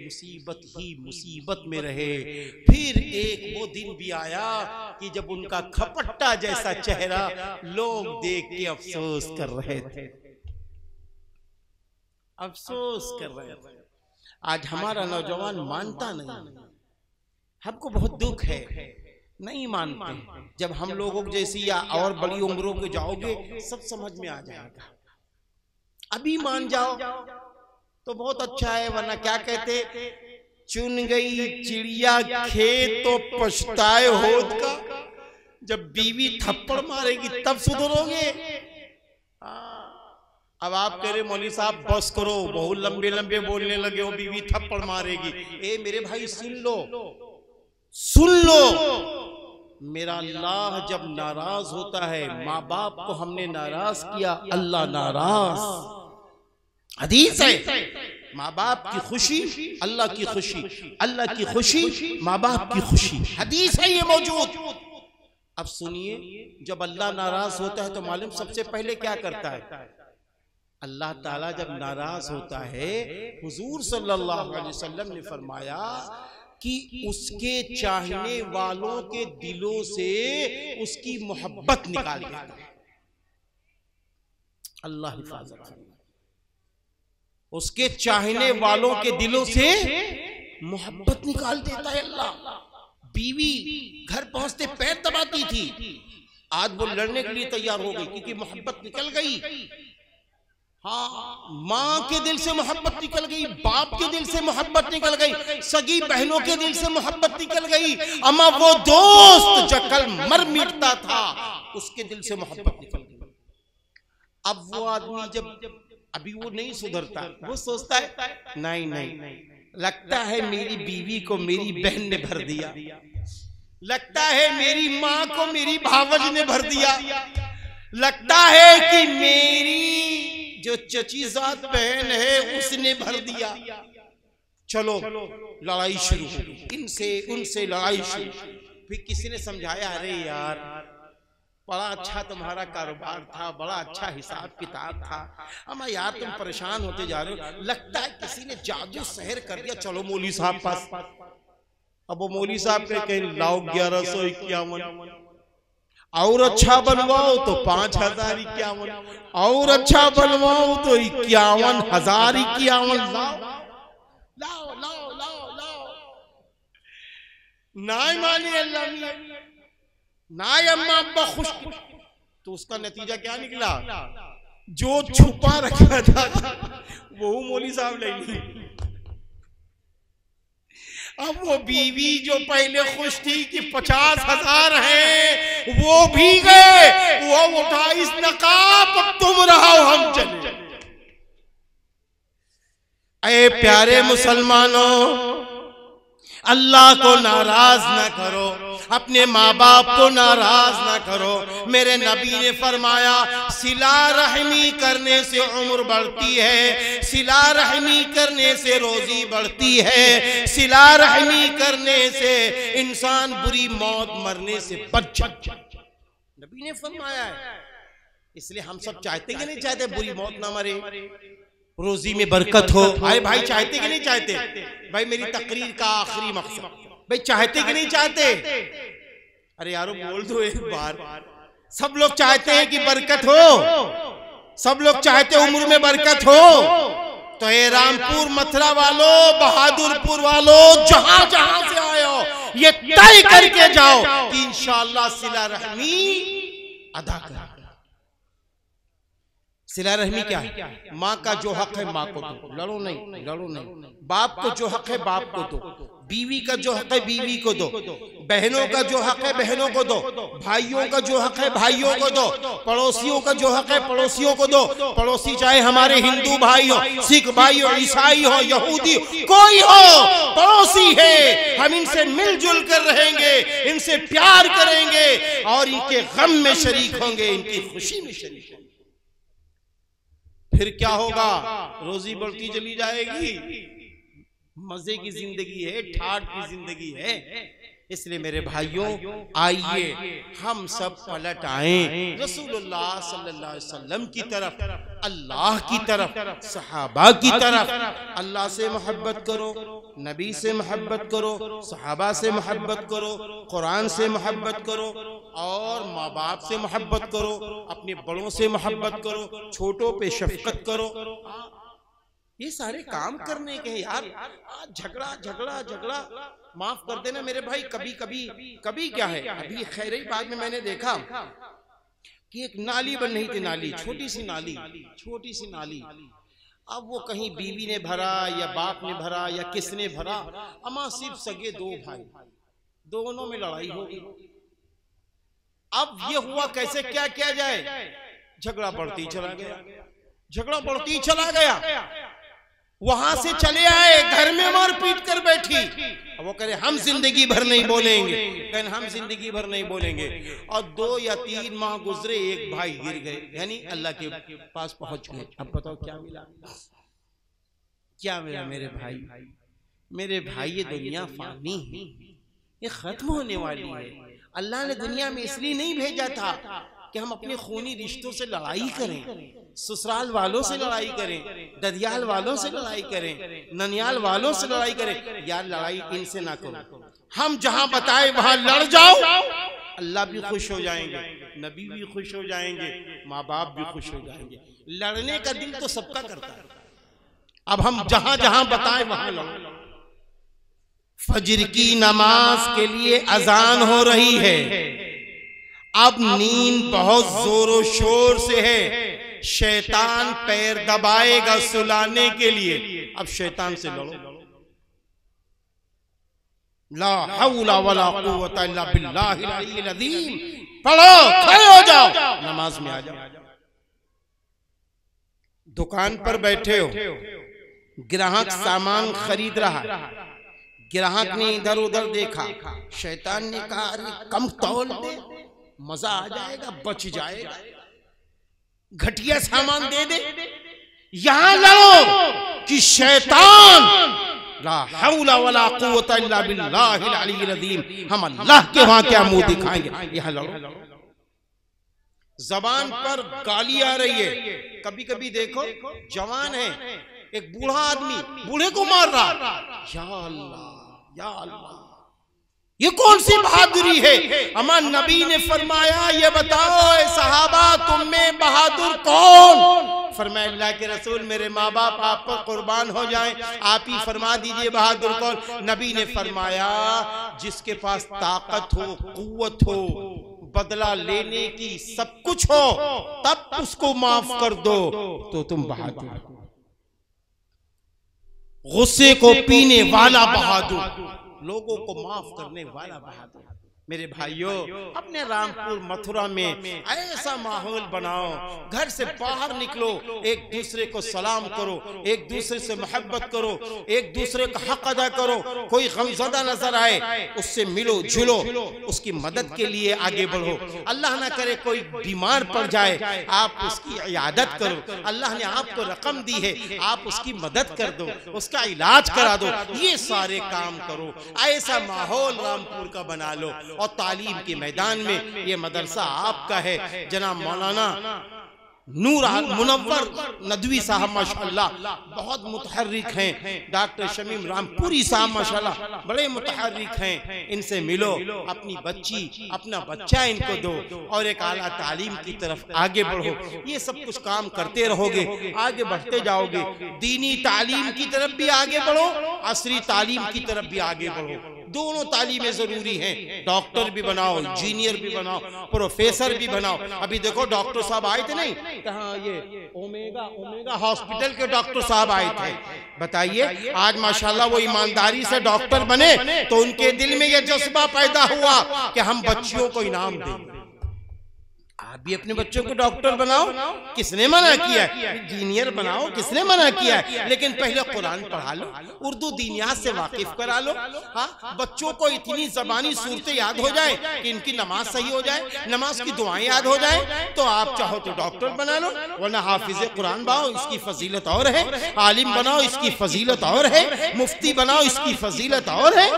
S2: मुसीबत ही मुसीबत में रहे। फिर एक वो दिन भी आया कि जब उनका खपट्टा जैसा चेहरा लोग देख के अफसोस कर रहे थे, अफसोस कर रहे थे। आज हमारा नौजवान मानता नहीं, हमको बहुत दुख है, नहीं मानते। जब हम लोगों जैसी या और बड़ी उम्रों के जाओगे सब समझ में आ जाएगा। अभी मान जाओ तो बहुत अच्छा है, वरना क्या कहते, चुन गई चिड़िया खेत तो पछताए होत का। जब बीवी थप्पड़ मारेगी तब सुधरोगे। अब आप कह रहे मौलवी साहब बस करो, बहुत लंबे लंबे बोलने लगे हो, बीवी थप्पड़ मारेगी। ए मेरे भाई सुन लो, सुन लो, मेरा अल्लाह जब नाराज होता है, माँ बाप को हमने नाराज किया, अल्लाह नाराज। हदीस है, माँ बाप की खुशी अल्लाह की खुशी, अल्लाह की खुशी माँ बाप की खुशी। हदीस है ये मौजूद। अब सुनिए, जब अल्लाह नाराज होता है तो मालूम सबसे पहले क्या करता है? अल्लाह ताला जब नाराज होता है, हुजूर सल्लल्लाहु अलैहि वसल्लम ने फरमाया कि उसके चाहने वालों के दिलों से उसकी मोहब्बत निकाल देता है। अल्लाह हिफाजत करे। उसके चाहने वालों के दिलों से मोहब्बत निकाल देता है अल्लाह। बीवी घर पहुंचते पैर दबाती थी, आज वो लड़ने के लिए तैयार हो गई क्योंकि मोहब्बत निकल गई। हाँ, माँ के दिल से मोहब्बत निकल गई, बाप के दिल से मोहब्बत निकल गई, सगी बहनों के दिल से मोहब्बत निकल गई। अम्मा वो दोस्त जो कल मर मिटता था, उसके दिल से मोहब्बत निकल गई। अब वो आदमी जब अभी वो नहीं सुधरता, वो सोचता है नहीं नहीं लगता है मेरी बीवी को मेरी बहन ने भर दिया, लगता है मेरी माँ को मेरी भावज ने भर दिया, लगता है कि मेरी जो चचीजात बहन है उसने भर दिया। चलो लड़ाई शुरू हो गई, इनसे उनसे लड़ाई शुरू। फिर किसी ने समझाया, अरे यार बड़ा अच्छा तुम्हारा कारोबार था, बड़ा अच्छा हिसाब किताब था, अम्मा यार तुम परेशान होते जा रहे हो, लगता है किसी ने जादू सहर कर दिया, चलो मौलवी साहब पास। अब वो मौलवी साहब कहें लाओ 1151, और अच्छा बनवाओ तो 5051, और अच्छा बनवाओ तो 51,051। लाओ लाओ लाओ लाओ, ना माने अल्लाह मियां, ना अम्मा अब्बा खुश। तो उसका नतीजा क्या निकला, जो छुपा रखा था वो मौलवी साहब ले ली। अब वो बीवी जो पहले खुश थी कि 50,000 है, वो भी गए, वो उठा इस नकाब, तुम रहो हम चले। ऐ प्यारे मुसलमानों, अल्लाह को नाराज ना करो, अपने माँ बाप को नाराज ना करो। मेरे नबी ने फरमाया, सिला रहमी करने से उम्र बढ़ती है, सिला रहमी करने से रोजी बढ़ती है, सिला रहमी करने से इंसान बुरी मौत मरने से बच जाता है, नबी ने फरमाया है। इसलिए हम सब चाहते कि नहीं चाहते बुरी मौत ना मरे, रोजी में बरकत हो। भाई भाई चाहते कि नहीं चाहते? भाई मेरी तकरीर का आखिरी मकसद, भाई चाहते कि नहीं चाहते? अरे यारो बोल दो एक बार। सब लोग चाहते हैं कि बरकत हो, सब लोग चाहते उम्र में बरकत हो। तो ये रामपुर मथुरा वालों, बहादुरपुर वालों, जहां जहां से आए हो, ये तय करके जाओ कि इंशाअल्लाह सिला रहमी अदा कर। सिला रहमी क्या है? माँ का जो हक है माँ को दो, लड़ो नहीं, लड़ो नहीं। बाप को जो हक है बाप को दो, बीवी का जो हक है बीवी को दो, बहनों का जो हक है बहनों को दो, भाइयों का जो हक है भाइयों को दो, पड़ोसियों का जो हक है पड़ोसियों को दो। पड़ोसी चाहे हमारे हिंदू भाई हो, सिख भाई हो, ईसाई हो, यहूदी कोई हो, पड़ोसी है। हम इनसे मिलजुल कर रहेंगे, इनसे प्यार करेंगे और इनके गम में शरीक होंगे, इनकी खुशी में शरीक होंगे। फिर क्या होगा? रोजी बढ़ती चली जाएगी, मजे की जिंदगी है, ठाठ की जिंदगी है। इसलिए मेरे भाइयों, आइए हम सब पलट आए रसूलुल्लाह सल्लल्लाहु अलैहि वसल्लम की तरफ, अल्लाह की तरफ, सहाबा की तरफ। अल्लाह से मोहब्बत करो, नबी से मोहब्बत करो, सहाबा से मोहब्बत करो, कुरान से मोहब्बत करो और माँ बाप से मोहब्बत करो, अपने बड़ों से मोहब्बत करो, छोटों पे शफकत करो। ये सारे काम करने के यार। झगड़ा झगड़ा झगड़ा, माफ कर देना मेरे भाई, कभी कभी कभी क्या है, अभी खैरी बाग में मैंने देखा कि एक नाली बन रही थी, नाली छोटी सी नाली, छोटी सी नाली। अब वो कहीं बीवी ने भरा या बाप ने भरा या किसने भरा, अमा सिर्फ सगे दो भाई, दोनों में लड़ाई हो गई। अब ये हुआ कैसे क्या किया जाए? झगड़ा बढ़ती चला गया, झगड़ा बढ़ती चला गया। वहां से चले आए, घर में मार पीट कर बैठी। अब वो कह रहे हम जिंदगी भर नहीं बोलेंगे, कहने हम जिंदगी भर नहीं बोलेंगे। और 2 या 3 माह गुजरे, एक भाई गिर गए, यानी अल्लाह के पास पहुंच गए। अब बताओ क्या मिला? क्या मिला मेरे भाई? मेरे भाई ये दुनिया फानी है, ये खत्म होने वाली है। अल्लाह ने दुनिया में इसलिए नहीं भेजा था कि हम अपने खूनी रिश्तों से लड़ाई करें, ससुराल वालों से लड़ाई करें, ददियाल वालों से लड़ाई करें, ननियाल वालों से लड़ाई करें। यार लड़ाई इनसे ना करो, हम जहां बताए वहां लड़ जाओ, अल्लाह भी खुश हो जाएंगे, नबी भी खुश हो जाएंगे, माँ बाप भी खुश हो जाएंगे। लड़ने का दिल तो सबका करता है। अब हम जहां जहां बताए वहां लड़ो। फजर की नमाज के लिए अजान हो रही है। अब नींद बहुत जोरों शोर से है, शैतान पैर दबाएगा सुलाने के लिए। अब शैतान से लड़ो। ला हौला वला कुव्वता इल्ला बिल्लाहिल अलिय्यिल अज़ीम। पढ़ो, खड़े हो जाओ, नमाज में आ जाओ। दुकान पर बैठे हो, ग्राहक सामान खरीद रहा, ग्राहक ने इधर उधर देखा, शैतान ने कहा अरे कम तौल दे, मजा आ जाएगा, बच जाएगा, घटिया सामान दे दे। यहां लड़ो कि शैतान ला हौला वला कुव्वता इल्ला बिल्लाहिल अलीय्यिल अज़ीम, हम अल्लाह के वहां क्या मुंह दिखाएंगे। यहां लड़ो। जबान पर गाली आ रही है, कभी कभी देखो जवान है, एक बूढ़ा आदमी बूढ़े को मार रहा, या अल्लाह या अल्लाह, ये कौन सी बहादुरी है। हमारे नबी ने फरमाया ये बताओ ए सहाबा तुम में बहादुर कौन। फरमाया अल्लाह के रसूल मेरे माँ बाप आप पर कुर्बान हो जाएं, आप ही फरमा दीजिए बहादुर कौन। नबी ने फरमाया जिसके पास ताकत हो, कुव्वत हो, बदला लेने की सब कुछ हो, तब उसको माफ कर दो तो तुम बहादुर हो। गुस्से को पीने वाला बहादुर, लोगों को माफ करने वाला बहादुर। मेरे भाइयों, अपने रामपुर मथुरा में ऐसा माहौल बनाओ, घर से बाहर निकलो, एक दूसरे को सलाम करो, एक दूसरे से मोहब्बत करो, एक दूसरे का हक अदा करो। कोई गमज़दा नजर आए उससे मिलो जुलो, उसकी मदद के लिए आगे बढ़ो। अल्लाह ना करे कोई बीमार पड़ जाए, आप उसकी इयादत करो। अल्लाह ने आपको रकम दी है, आप उसकी मदद कर दो, उसका इलाज करा दो। ये सारे काम करो, ऐसा माहौल रामपुर का बना लो। और तालीम के मैदान में ये मदरसा आपका है। जनाब मौलाना नूर मुनव्वर नदवी साहब माशाल्लाह बहुत मुतहर्रिक हैं। डॉक्टर शमीम रामपुरी साहब माशाल्लाह बड़े मुतहर्रिक हैं। इनसे मिलो, अपनी बच्ची अपना बच्चा इनको दो और एक आला तालीम की तरफ आगे बढ़ो। ये सब कुछ काम करते रहोगे, आगे बढ़ते जाओगे। दीनी तालीम की तरफ भी आगे बढ़ो, असरी तालीम की तरफ भी आगे बढ़ो। दोनों तालीमें जरूरी हैं। डॉक्टर भी बनाओ, इंजीनियर भी बनाओ, प्रोफेसर भी बनाओ। अभी देखो डॉक्टर साहब आए थे नहीं, कहाँ ये ओमेगा हॉस्पिटल के डॉक्टर साहब आए थे। बताइए आज माशाल्लाह वो ईमानदारी से डॉक्टर बने तो उनके दिल में ये जज्बा पैदा हुआ कि हम बच्चियों को इनाम दें। आप भी अपने बच्चों को डॉक्टर बनाओ, किसने मना किया है? इंजीनियर बनाओ, किसने मना किया है? लेकिन पहले कुरान पढ़ा लो, उर्दू दीनियात से वाकिफ करा लो। हाँ, बच्चों को इतनी ज़बानी सूरतें याद हो जाए कि इनकी नमाज सही हो जाए, नमाज की दुआएं याद हो जाए, तो आप चाहो तो डॉक्टर बना लो, वरना हाफिज कुरान बनाओ, इसकी फजीलत और है। आलिम बनाओ, इसकी फजीलत और है। मुफ्ती बनाओ, इसकी फजीलत और है।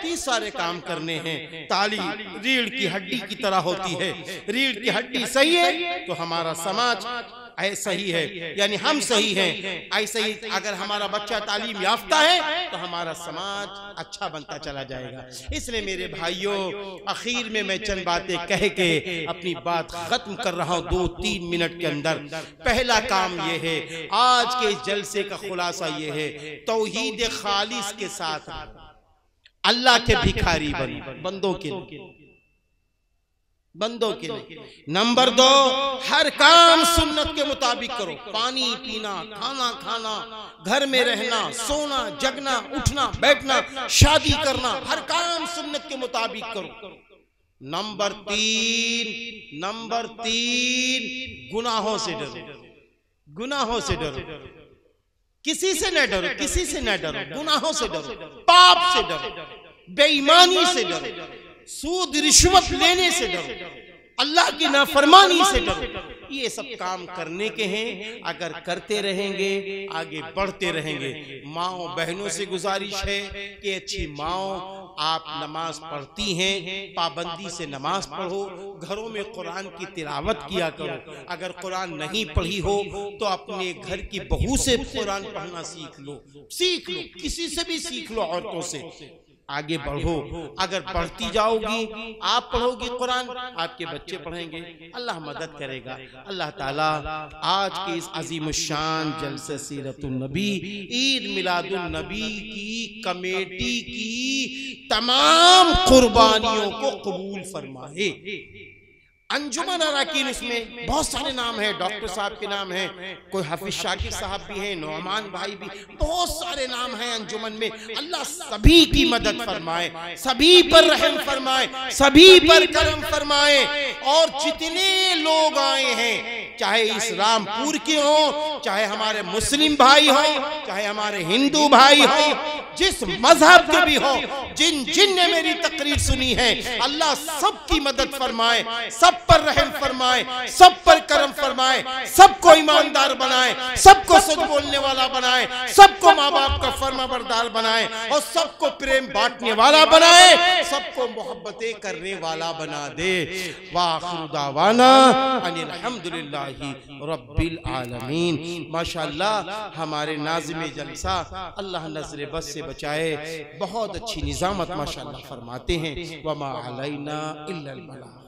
S2: 30 सारे काम करने हैं। तालीम रीढ़ की हड्डी की तरह होती है। रीढ़ की हड्डी सही है तो हमारा समाज ऐसा ही है, यानी हम सही हैं। ऐसे ही अगर हमारा बच्चा तालीम याफ्ता है तो हमारा समाज अच्छा बनता चला जाएगा। इसलिए मेरे भाइयों, आखिर में मैं चंद बातें कह के अपनी बात खत्म कर रहा हूँ 2-3 मिनट के अंदर। पहला काम ये है, आज के जलसे का खुलासा ये है, तौहीद खालिस के साथ अल्लाह के भिखारी बनो, बंदों के लिए। नंबर 2, हर काम सुन्नत के मुताबिक करो। पानी पीना, खाना खाना, घर में रहना, सोना, जगना, उठना, बैठना, शादी करना, हर काम सुन्नत के मुताबिक करो। नंबर 3 गुनाहों से डरो। गुनाहों से डरो, किसी से न डरो, किसी से न डरो, गुनाहों से डरो, पाप से डरो, बेईमानी से डरो, सूद रिश्वत लेने से डरो, अल्लाह की नाफरमानी से डरो। ये सब काम करने के हैं। अगर करते रहेंगे आगे बढ़ते रहेंगे। माओ बहनों से गुजारिश है कि अच्छी माओ आप नमाज पढ़ती हैं, पाबंदी से नमाज पढ़ो, घरों में कुरान की तिलावत किया करो। अगर कुरान नहीं पढ़ी हो तो अपने घर की बहू से कुरान पढ़ना सीख लो, किसी से भी सीख लो, औरतों से। आगे बढ़ो। अगर बढ़ती जाओगी, आप पढ़ोगी कुरान, आपके बच्चे पढ़ेंगे, अल्लाह मदद करेगा। अल्लाह ताला आज के इस अजीम शान जलसे सीरतुन नबी, ईद मिलादुन नबी की कमेटी की तमाम कुर्बानियों को कबूल फरमाए। अंजुमन अराकीन, इसमें बहुत सारे नाम हैं, डॉक्टर साहब के नाम हैं, कोई हाफिज शाकिर साहब भी हैं, नौमान भाई भी, बहुत सारे नाम हैं अंजुमन में। अल्लाह सभी की मदद फरमाए, सभी पर रहम फरमाए, सभी पर करम फरमाए। और जितने लोग आए हैं चाहे इस रामपुर के हो, चाहे हमारे मुस्लिम भाई हो, चाहे हमारे हिंदू भाई हो, जिस मजहब के भी हो, जिन जिन ने मेरी तकरीर सुनी है, अल्लाह सबकी मदद फरमाए, सब पर रहम फरमाए, सब पर करम फरमाए, सबको ईमानदार बनाए, सबको सच बोलने वाला बनाए, सबको माँ बाप का फर्माबरदार बनाए और सबको प्रेम बांटने वाला बनाए, सबको मोहब्बतें करने वाला बना दे। वाखिरु दावाना अनिल हम्दुलिल्लाहि रब्बिल आलमीन। माशाअल्लाह हमारे नाज़िम जलसा अल्लाह नज़र बस से बचाए, बहुत अच्छी निज़ामत माशाअल्लाह फरमाते हैं। वमा अलैना इल्लल बलाग।